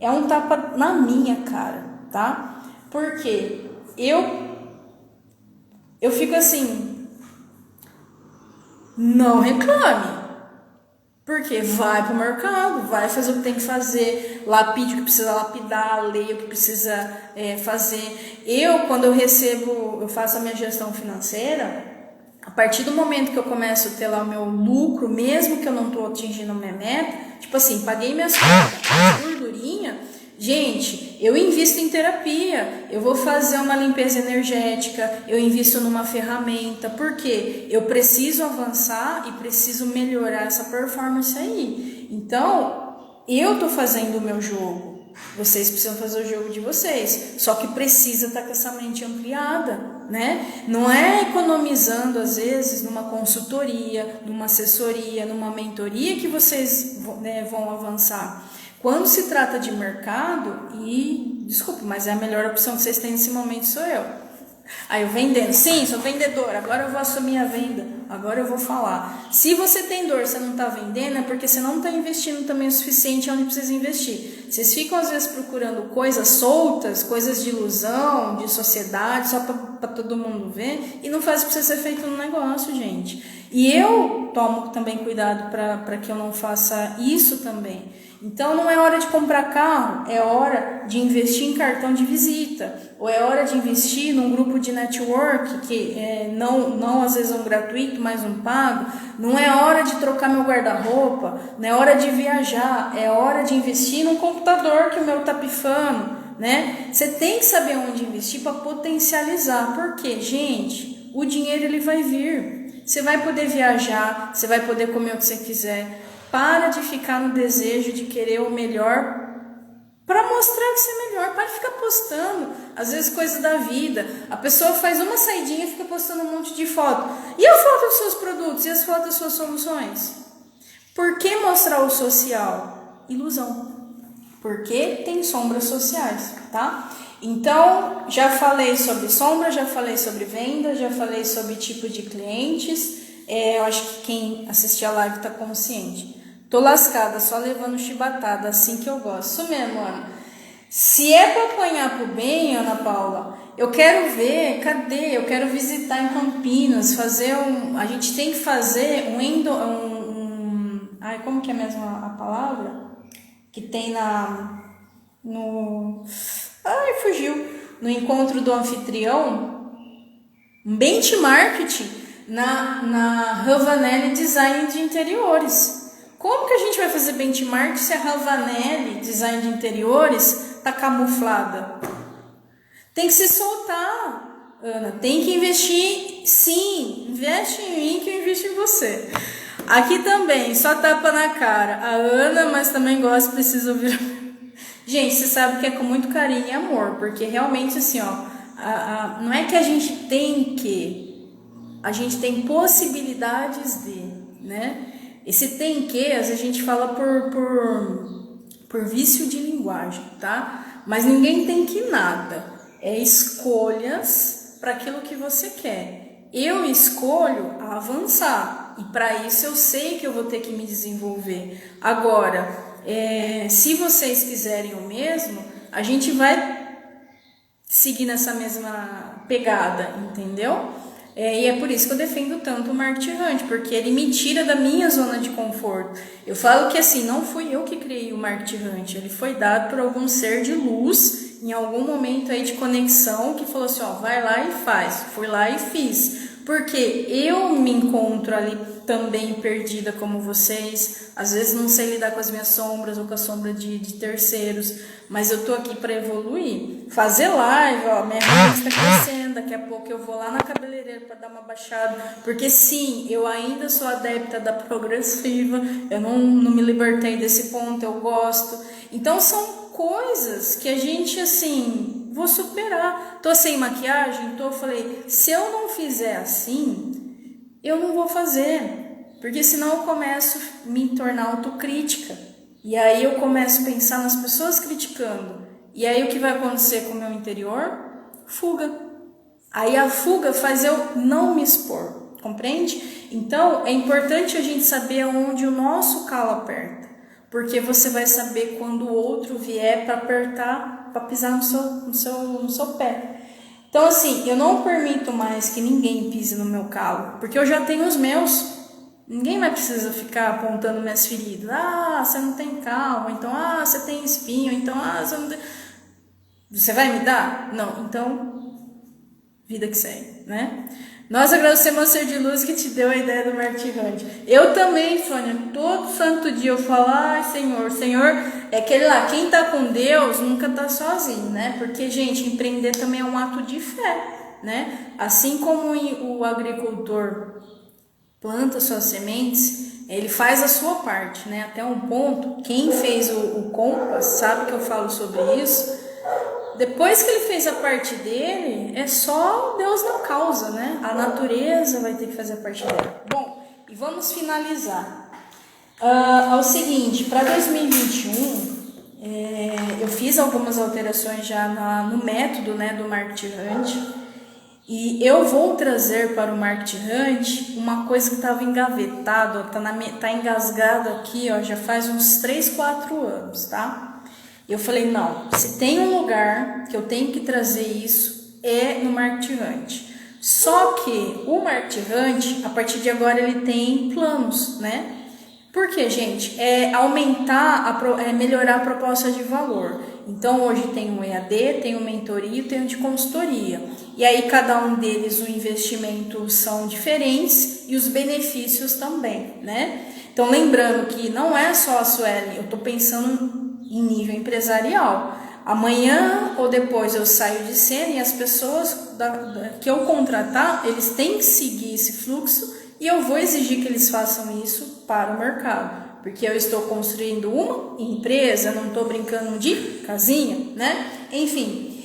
é um tapa na minha cara, tá? Porque eu fico assim, não reclame. Porque vai pro mercado, vai fazer o que tem que fazer, lapide o que precisa lapidar, leia o que precisa fazer. Quando eu faço a minha gestão financeira, a partir do momento que eu começo a ter lá o meu lucro, mesmo que eu não estou atingindo a minha meta, tipo assim, paguei minhas contas, gordurinha, gente, eu invisto em terapia, eu vou fazer uma limpeza energética, eu invisto numa ferramenta, porque eu preciso avançar e preciso melhorar essa performance aí. Então, eu estou fazendo o meu jogo. Vocês precisam fazer o jogo de vocês, só que precisa estar com essa mente ampliada, né? Não é economizando às vezes numa consultoria, numa assessoria, numa mentoria que vocês vão avançar. Quando se trata de mercado, desculpa, mas é a melhor opção que vocês têm nesse momento sou eu. Aí eu vendendo, sim, sou vendedora, agora eu vou assumir a venda, agora eu vou falar. Se você tem dor, você não está vendendo, é porque você não está investindo também o suficiente onde precisa investir. Vocês ficam às vezes procurando coisas soltas, coisas de ilusão, de sociedade, só para todo mundo ver, e não faz o que precisa ser feito no negócio, gente. E eu tomo também cuidado para que eu não faça isso também. Então não é hora de comprar carro, é hora de investir em cartão de visita, ou é hora de investir num grupo de network, que não às vezes um gratuito, mas um pago. Não é hora de trocar meu guarda-roupa, não é hora de viajar, é hora de investir num computador que o meu tá pifando, né? Você tem que saber onde investir para potencializar, porque, gente, o dinheiro ele vai vir. Você vai poder viajar, você vai poder comer o que você quiser. Para de ficar no desejo de querer o melhor para mostrar que você é melhor. Para de ficar postando, às vezes, coisas da vida. A pessoa faz uma saidinha e fica postando um monte de foto. E a foto dos seus produtos? E as fotos das suas soluções? Por que mostrar o social? Ilusão. Porque tem sombras sociais, tá? Então, já falei sobre sombra, já falei sobre venda, já falei sobre tipo de clientes. Eu acho que quem assistir a live está consciente. Tô lascada, só levando chibatada, assim que eu gosto. Isso mesmo, Ana. Se é para apanhar pro bem, Ana Paula, eu quero ver, cadê? Eu quero visitar em Campinas, fazer a gente tem que fazer como que é mesmo a palavra? Que tem fugiu. No encontro do anfitrião, um benchmarking na Ravanelli Design de Interiores. Como que a gente vai fazer benchmark se a Ravanelli Design de Interiores está camuflada? Tem que se soltar. Ana, tem que investir, sim, investe em mim que eu invisto em você. Aqui também, só tapa na cara. A Ana, mas também gosta, precisa ouvir. Gente, você sabe que é com muito carinho e amor, porque realmente assim, ó, não é que a gente tem que, a gente tem possibilidades de, né? Esse tem que, às vezes a gente fala por vício de linguagem, tá? Mas ninguém tem que nada, é escolhas para aquilo que você quer. Eu escolho avançar e para isso eu sei que eu vou ter que me desenvolver. Agora, se vocês quiserem o mesmo, a gente vai seguir nessa mesma pegada, entendeu? E é por isso que eu defendo tanto o marketing hunt, porque ele me tira da minha zona de conforto. Eu falo que assim, não fui eu que criei o marketing hunt, ele foi dado por algum ser de luz, em algum momento aí de conexão, que falou assim, ó, vai lá e faz. Fui lá e fiz. Porque eu me encontro ali também perdida como vocês, às vezes não sei lidar com as minhas sombras ou com a sombra de terceiros, mas eu tô aqui para evoluir, fazer live, ó, minha rede está crescendo, daqui a pouco eu vou lá na cabeleireira para dar uma baixada, porque sim, eu ainda sou adepta da progressiva, eu não me libertei desse ponto, eu gosto, então são coisas que a gente assim, vou superar, tô sem maquiagem, falei, se eu não fizer assim, eu não vou fazer, porque senão eu começo a me tornar autocrítica, e aí eu começo a pensar nas pessoas criticando, e aí o que vai acontecer com o meu interior? Fuga. Aí a fuga faz eu não me expor, compreende? Então é importante a gente saber onde o nosso calo aperta, porque você vai saber quando o outro vier para apertar, para pisar no seu pé. Então assim, eu não permito mais que ninguém pise no meu calo, porque eu já tenho os meus. Ninguém mais precisa ficar apontando minhas feridas. Ah, você não tem calma, então, você tem espinho, então, você não tem... Você vai me dar? Não, então, vida que segue, né? Nós agradecemos ao Ser de Luz que te deu a ideia do marketing hunt. Eu também, Sônia, todo santo dia eu falo, Senhor, é aquele lá, quem tá com Deus nunca tá sozinho, né? Porque, gente, empreender também é um ato de fé, né? Assim como o agricultor planta suas sementes, ele faz a sua parte, né? Até um ponto, quem fez o Compass sabe que eu falo sobre isso. Depois que ele fez a parte dele, é só Deus na causa, né? A natureza vai ter que fazer a parte dela. Bom, e vamos finalizar. Ao seguinte, para 2021, eu fiz algumas alterações já no método, né, do marketing hunt. E eu vou trazer para o marketing hunt uma coisa que estava engavetado, tá engasgado aqui, ó, já faz uns 3, 4 anos, tá? Eu falei, não, se tem um lugar que eu tenho que trazer isso, é no marketing hunt. Só que o marketing hunt, a partir de agora, ele tem planos, né? Por quê, gente? É aumentar, melhorar a proposta de valor. Então, hoje tem um EAD, tem um mentoria, tem um de consultoria. E aí, cada um deles, o investimento são diferentes e os benefícios também, né? Então, lembrando que não é só a Sueli, eu estou pensando em nível empresarial. Amanhã ou depois eu saio de cena e as pessoas que eu contratar, eles têm que seguir esse fluxo e eu vou exigir que eles façam isso para o mercado, porque eu estou construindo uma empresa, não estou brincando de casinha, né? Enfim,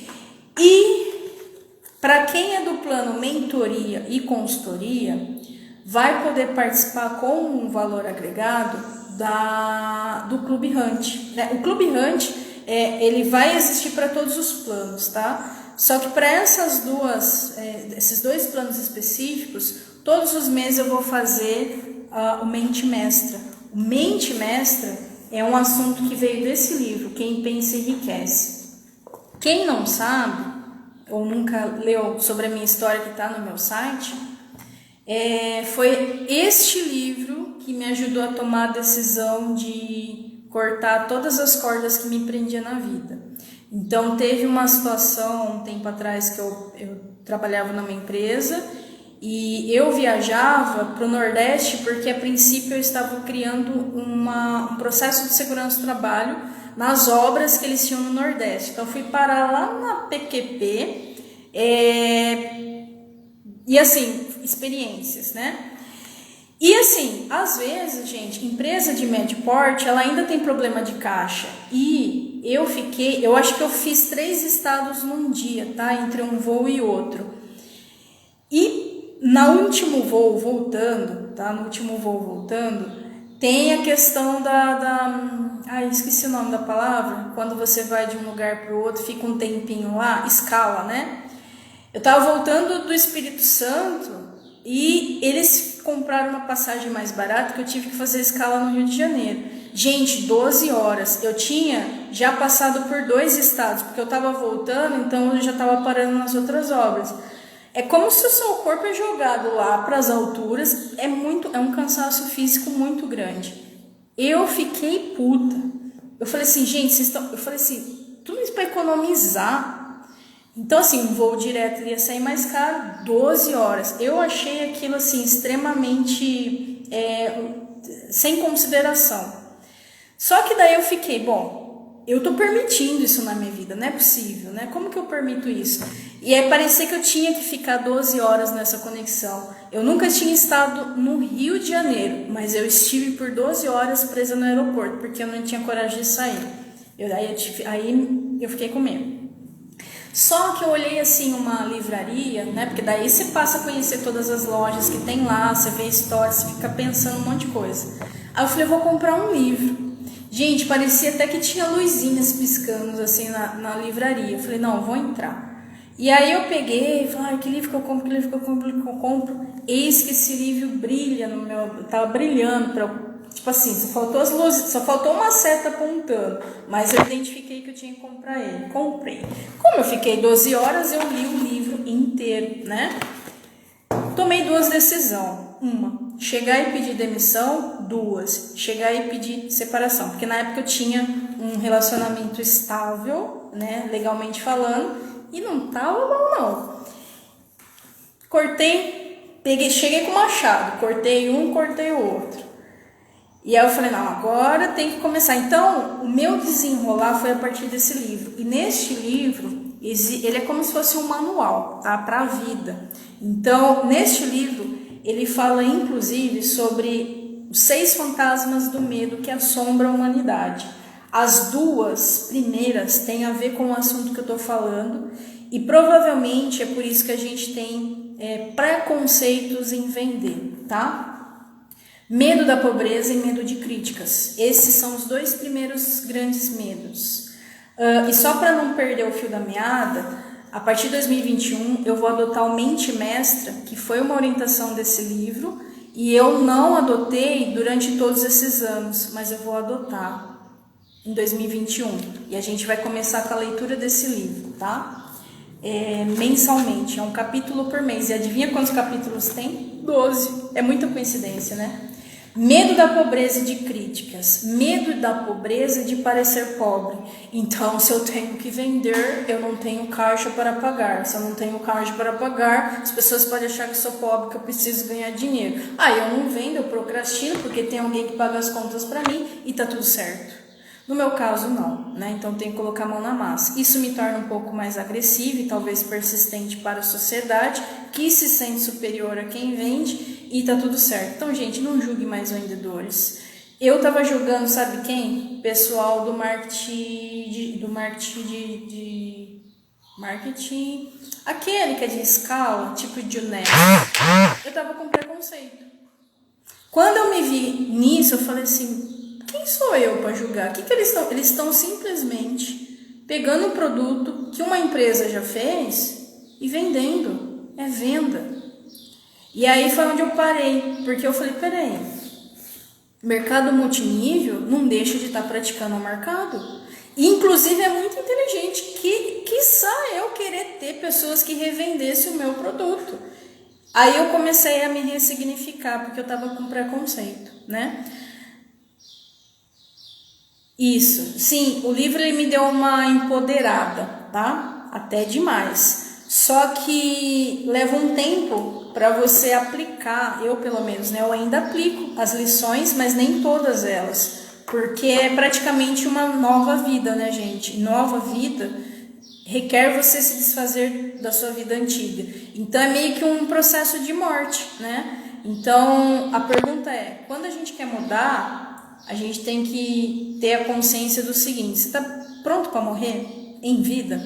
e para quem é do plano mentoria e consultoria, vai poder participar com um valor agregado do Clube Hunt, né? O Clube Hunt, ele vai existir para todos os planos, tá? Só que para esses dois planos específicos, todos os meses eu vou fazer o Mente Mestra. O Mente Mestra é um assunto que veio desse livro, Quem Pensa Enriquece. Quem não sabe, ou nunca leu sobre a minha história que está no meu site, foi este livro que me ajudou a tomar a decisão de cortar todas as cordas que me prendiam na vida. Então, teve uma situação um tempo atrás que eu trabalhava numa empresa e eu viajava para o Nordeste porque, a princípio, eu estava criando um processo de segurança do trabalho nas obras que eles tinham no Nordeste. Então, eu fui parar lá na PQP, E assim, experiências, né? E assim, às vezes, gente, empresa de médio porte, ela ainda tem problema de caixa. E eu acho que eu fiz 3 estados num dia, tá? Entre um voo e outro. E no último voo voltando, tá? No último voo voltando, tem a questão esqueci o nome da palavra. Quando você vai de um lugar para o outro, fica um tempinho lá, escala, né? Eu tava voltando do Espírito Santo e eles compraram uma passagem mais barata que eu tive que fazer escala no Rio de Janeiro. Gente, 12 horas. Eu tinha já passado por 2 estados, porque eu tava voltando, então eu já tava parando nas outras obras. É como se o seu corpo é jogado lá para as alturas, é um cansaço físico muito grande. Eu fiquei puta. Eu falei assim, gente, eu falei assim, tudo isso para economizar. Então, assim, um voo direto ia sair mais caro, 12 horas. Eu achei aquilo, assim, extremamente sem consideração. Só que daí eu fiquei, bom, eu tô permitindo isso na minha vida, não é possível, né? Como que eu permito isso? E aí parecia que eu tinha que ficar 12 horas nessa conexão. Eu nunca tinha estado no Rio de Janeiro, mas eu estive por 12 horas presa no aeroporto, porque eu não tinha coragem de sair. Aí eu fiquei com medo. Só que eu olhei assim uma livraria, né? Porque daí você passa a conhecer todas as lojas que tem lá, você vê histórias, você fica pensando um monte de coisa. Aí eu falei, eu vou comprar um livro. Gente, parecia até que tinha luzinhas piscando assim na livraria. Eu falei, não, eu vou entrar. E aí eu peguei e falei, que livro que eu compro, que livro que eu compro, que eu compro. Eis que esse livro brilha no meu... Tava brilhando para... Tipo assim, só faltou as luzes, só faltou uma seta apontando, mas eu identifiquei que eu tinha que comprar ele. Comprei. Como eu fiquei 12 horas, eu li o livro inteiro, né? Tomei 2 decisões. Uma, chegar e pedir demissão. 2, chegar e pedir separação. Porque na época eu tinha um relacionamento estável, né? Legalmente falando, e não tava bom, não. Cheguei com o machado, cortei um, cortei o outro. E aí eu falei, não, agora tem que começar. Então, o meu desenrolar foi a partir desse livro. E neste livro, ele é como se fosse um manual, tá? Para a vida. Então, neste livro, ele fala, inclusive, sobre os 6 fantasmas do medo que assombram a humanidade. As 2 primeiras têm a ver com o assunto que eu estou falando. E provavelmente é por isso que a gente tem preconceitos em vender, tá? Medo da pobreza e medo de críticas. Esses são os 2 primeiros grandes medos. E só para não perder o fio da meada, a partir de 2021 eu vou adotar o Mente Mestra, que foi uma orientação desse livro, e eu não adotei durante todos esses anos, mas eu vou adotar em 2021. E a gente vai começar com a leitura desse livro, tá? Mensalmente, é um capítulo por mês. E adivinha quantos capítulos tem? 12. É muita coincidência, né? Medo da pobreza e de críticas. Medo da pobreza e de parecer pobre. Então, se eu tenho que vender, eu não tenho caixa para pagar. Se eu não tenho caixa para pagar, as pessoas podem achar que eu sou pobre, que eu preciso ganhar dinheiro. Aí eu não vendo, eu procrastino, porque tem alguém que paga as contas para mim e tá tudo certo. No meu caso, não, né? Então, tenho que colocar a mão na massa. Isso me torna um pouco mais agressivo e talvez persistente para a sociedade, que se sente superior a quem vende e tá tudo certo. Então, gente, não julgue mais vendedores. Eu tava julgando, sabe quem? Pessoal do marketing, aquele que é de escala, tipo de honesto. Eu tava com preconceito. Quando eu me vi nisso, eu falei assim, quem sou eu para julgar? O que eles estão? Eles estão simplesmente pegando um produto que uma empresa já fez e vendendo. É venda. E aí foi onde eu parei, porque eu falei, peraí, mercado multinível não deixa de estar praticando o mercado. E, inclusive, é muito inteligente que, quiçá, eu querer ter pessoas que revendessem o meu produto. Aí eu comecei a me ressignificar, porque eu estava com preconceito, né? Isso, sim, o livro ele me deu uma empoderada, tá? Até demais. Só que leva um tempo para você aplicar, eu pelo menos, né? Eu ainda aplico as lições, mas nem todas elas. Porque é praticamente uma nova vida, né, gente? Nova vida requer você se desfazer da sua vida antiga. Então é meio que um processo de morte, né? Então a pergunta é, quando a gente quer mudar, a gente tem que ter a consciência do seguinte: você está pronto para morrer em vida?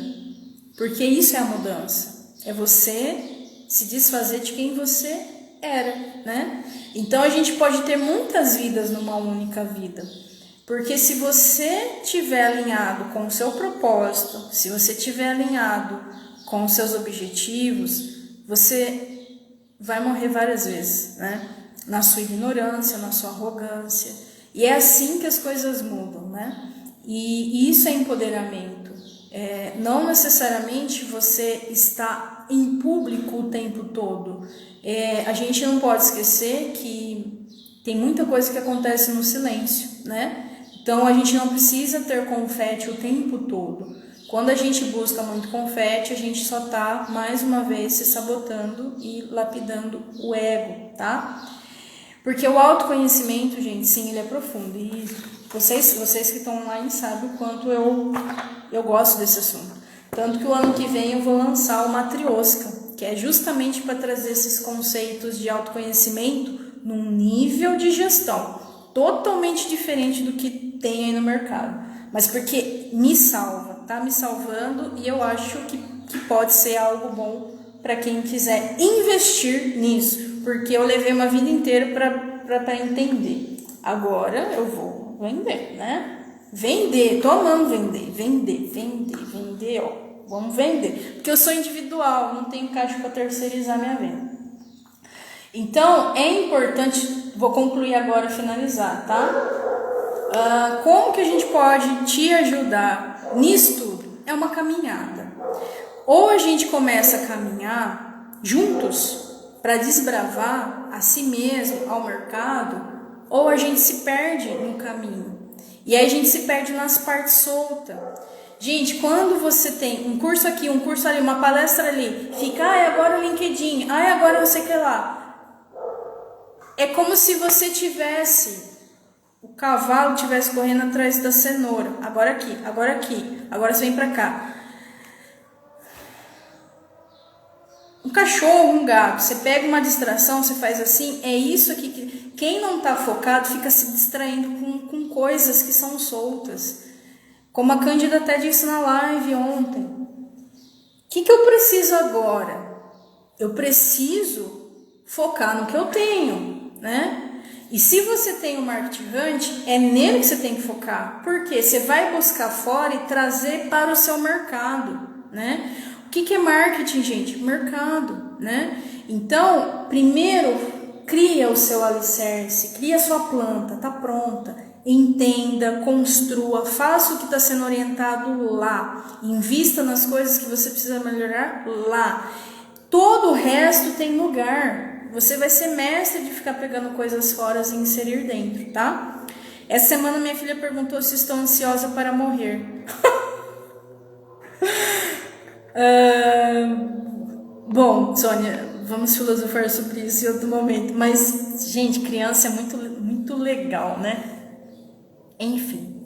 Porque isso é a mudança, é você se desfazer de quem você era, né? Então a gente pode ter muitas vidas numa única vida, porque se você estiver alinhado com o seu propósito, se você estiver alinhado com os seus objetivos, você vai morrer várias vezes, né? Na sua ignorância, na sua arrogância. E é assim que as coisas mudam, né? E isso é empoderamento. Não necessariamente você está em público o tempo todo. A gente não pode esquecer que tem muita coisa que acontece no silêncio, né? Então a gente não precisa ter confete o tempo todo. Quando a gente busca muito confete, a gente só está, mais uma vez, se sabotando e lapidando o ego, tá? Porque o autoconhecimento, gente, sim, ele é profundo. E vocês que estão online sabem o quanto eu gosto desse assunto. Tanto que o ano que vem eu vou lançar o Matrioska, que é justamente para trazer esses conceitos de autoconhecimento num nível de gestão totalmente diferente do que tem aí no mercado. Mas porque me salva, tá me salvando, e eu acho que pode ser algo bom para quem quiser investir nisso, porque eu levei uma vida inteira para entender. Agora eu vou vender, né? Vender, tô amando vender, ó. Vamos vender, porque eu sou individual, não tenho caixa para terceirizar minha venda. Então é importante, vou concluir agora, finalizar, tá? Como que a gente pode te ajudar nisso tudo? É uma caminhada. Ou a gente começa a caminhar juntos para desbravar a si mesmo, ao mercado, ou a gente se perde no caminho. E aí a gente se perde nas partes soltas. Gente, quando você tem um curso aqui, um curso ali, uma palestra ali, fica, agora o LinkedIn, agora não sei o que lá. É como se você tivesse, o cavalo estivesse correndo atrás da cenoura. Agora aqui, agora você vem pra cá. Um cachorro, um gato, você pega uma distração, você faz assim, é isso aqui que quem não tá focado fica se distraindo com coisas que são soltas. Como a Cândida até disse na live ontem. O que eu preciso agora? Eu preciso focar no que eu tenho, né? E se você tem o Marketing Hunt, é nele que você tem que focar. Porque você vai buscar fora e trazer para o seu mercado, né? O que é marketing, gente? Mercado, né? Então, primeiro, cria o seu alicerce, cria a sua planta, tá pronta. Entenda, construa, faça o que está sendo orientado lá. Invista nas coisas que você precisa melhorar lá. Todo o resto tem lugar. Você vai ser mestre de ficar pegando coisas fora e inserir dentro, tá? Essa semana minha filha perguntou se estou ansiosa para morrer. Bom, Sônia, vamos filosofar sobre isso em outro momento. Mas, gente, criança é muito legal, né? Enfim.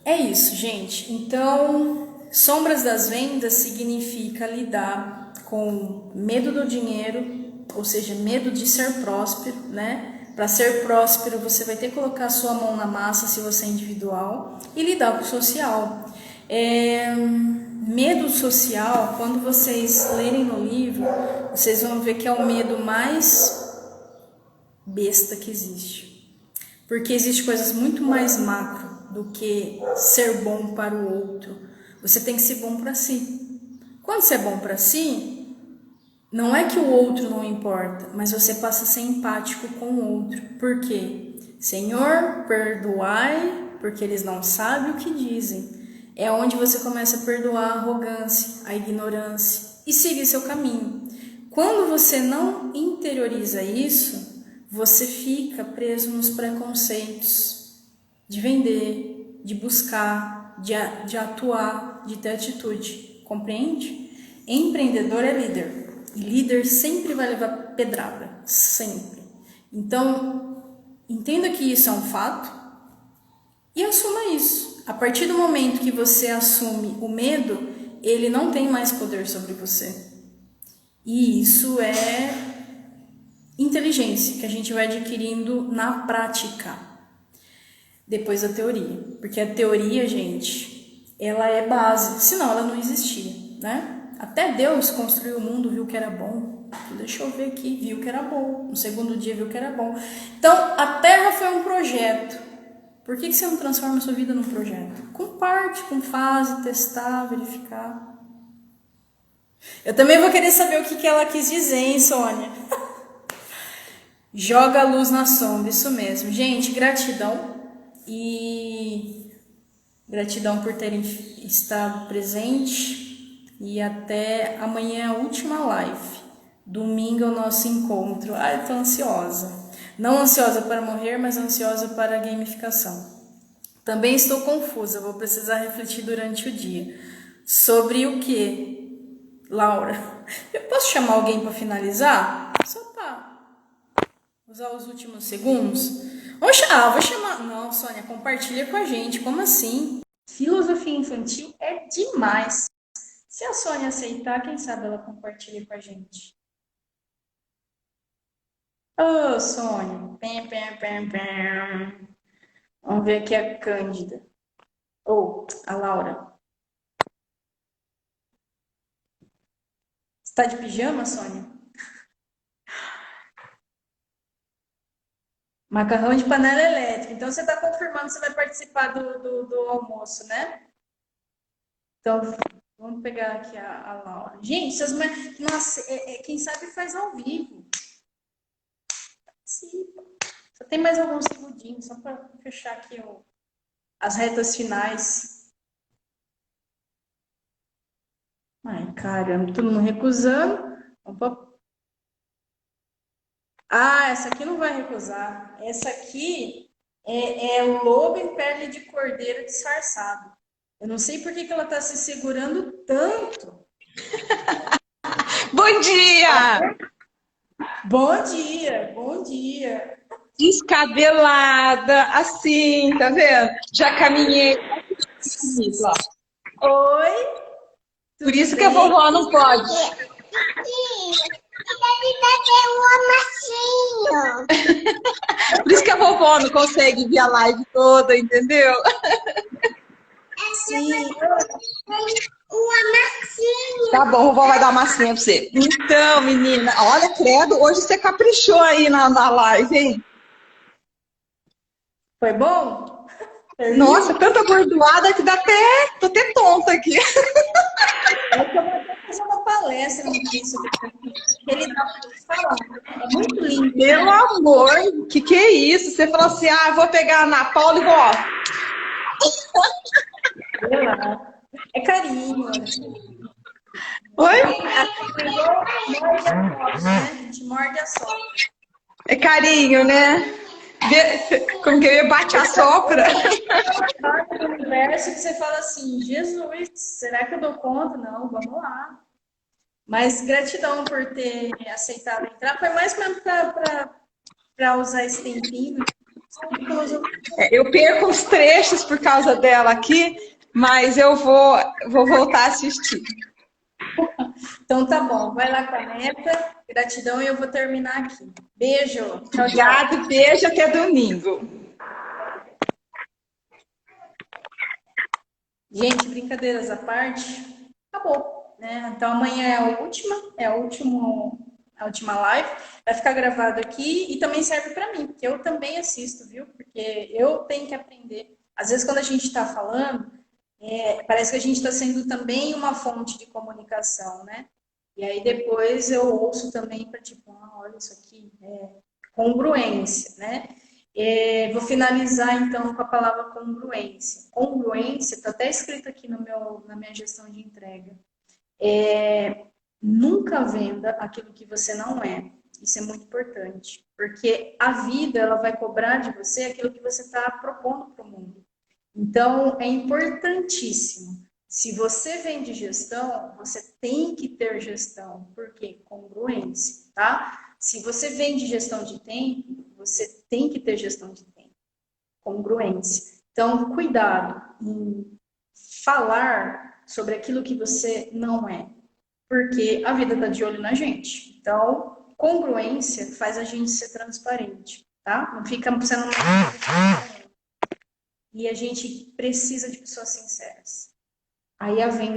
É isso, gente. Então, sombras das vendas significa lidar com medo do dinheiro, ou seja, medo de ser próspero, né? Para ser próspero, você vai ter que colocar a sua mão na massa se você é individual e lidar com o social. Medo social, quando vocês lerem no livro, vocês vão ver que é o medo mais besta que existe. Porque existe coisas muito mais macro do que ser bom para o outro. Você tem que ser bom para si. Quando você é bom para si, não é que o outro não importa, mas você passa a ser empático com o outro. Por quê? Senhor, perdoai, porque eles não sabem o que dizem. É onde você começa a perdoar a arrogância, a ignorância e seguir seu caminho. Quando você não interioriza isso, você fica preso nos preconceitos de vender, de buscar, de atuar, de ter atitude. Compreende? Empreendedor é líder. E líder sempre vai levar pedrada. Sempre. Então, entenda que isso é um fato e assuma isso. A partir do momento que você assume o medo, ele não tem mais poder sobre você. E isso é inteligência que a gente vai adquirindo na prática, depois da teoria. Porque a teoria, gente, ela é base, senão ela não existia, né? Até Deus construiu o mundo, viu que era bom. Deixa eu ver aqui, viu que era bom. No segundo dia viu que era bom. Então, a Terra foi um projeto. Por que você não transforma a sua vida num projeto? Com parte, com fase, testar, verificar. Eu também vou querer saber o que ela quis dizer, hein, Sônia? Joga a luz na sombra, isso mesmo. Gente, gratidão. E gratidão por terem estado presente. E até amanhã, a última live. Domingo é o nosso encontro. Ai, eu tô ansiosa. Não ansiosa para morrer, mas ansiosa para a gamificação. Também estou confusa, vou precisar refletir durante o dia. Sobre o que, Laura? Eu posso chamar alguém para finalizar? Só para usar os últimos segundos? Vou chamar. Não, Sônia, compartilha com a gente. Como assim? Filosofia infantil é demais. Se a Sônia aceitar, quem sabe ela compartilha com a gente. Ô, Sônia. Pem, pem, pem, pem. Vamos ver aqui a Cândida. Ou a Laura. Você tá de pijama, Sônia? Macarrão de panela elétrica. Então você está confirmando que você vai participar do almoço, né? Então vamos pegar aqui a Laura. Gente, nossa, quem sabe faz ao vivo. Sim. Só tem mais alguns segundinhos, só para fechar aqui as retas finais. Ai, caramba, todo mundo recusando. Ah, essa aqui não vai recusar. Essa aqui é o lobo em pele de cordeiro disfarçado. Eu não sei por que ela está se segurando tanto. Bom dia! Bom dia, bom dia. Descabelada, assim, tá vendo? Já caminhei. Oi. Por isso que a vovó não pode. Por isso que a vovó não consegue ver a live toda, entendeu? Sim. Tá bom, a vovó vai dar uma massinha pra você. Então, menina, olha, credo, hoje você caprichou aí na live, hein? Foi bom? Nossa, tanta bordoada que dá até... Tô até tonta aqui. Eu vou fazer uma palestra no isso. Ele dá para falar. É muito lindo. Pelo amor, que é isso? Você falou assim, ah, vou pegar a Ana Paula e vou, ó. É carinho. Oi? A gente morde a sopa. É carinho, né? Como que eu bate a sopra. No universo que você fala assim, Jesus, será que eu dou conta? Não, vamos lá. Mas gratidão por ter aceitado entrar. Foi mais mesmo para usar esse tempinho. Eu perco uns trechos por causa dela aqui, mas eu vou voltar a assistir. Então tá bom, vai lá com a meta. Gratidão e eu vou terminar aqui. Beijo. Tchau, Obrigada, tchau. beijo, até domingo. Gente, brincadeiras à parte, acabou, né? Então amanhã é a última live. Vai ficar gravado aqui e também serve para mim, porque eu também assisto, viu? Porque eu tenho que aprender. Às vezes quando a gente está falando, parece que a gente está sendo também uma fonte de comunicação, né? E aí depois eu ouço também para tipo, olha isso aqui, congruência, né? Vou finalizar então com a palavra congruência. Congruência está até escrito aqui na minha gestão de entrega. Nunca venda aquilo que você não é. Isso é muito importante, porque a vida ela vai cobrar de você aquilo que você está propondo para o mundo. Então é importantíssimo. Se você vende gestão, você tem que ter gestão. Por quê? Congruência, tá? Se você vende gestão de tempo, você tem que ter gestão de tempo. Congruência. Então, cuidado em falar sobre aquilo que você não é. Porque a vida tá de olho na gente. Então, congruência faz a gente ser transparente, tá? Não fica sendo uma... E a gente precisa de pessoas sinceras. Aí a venda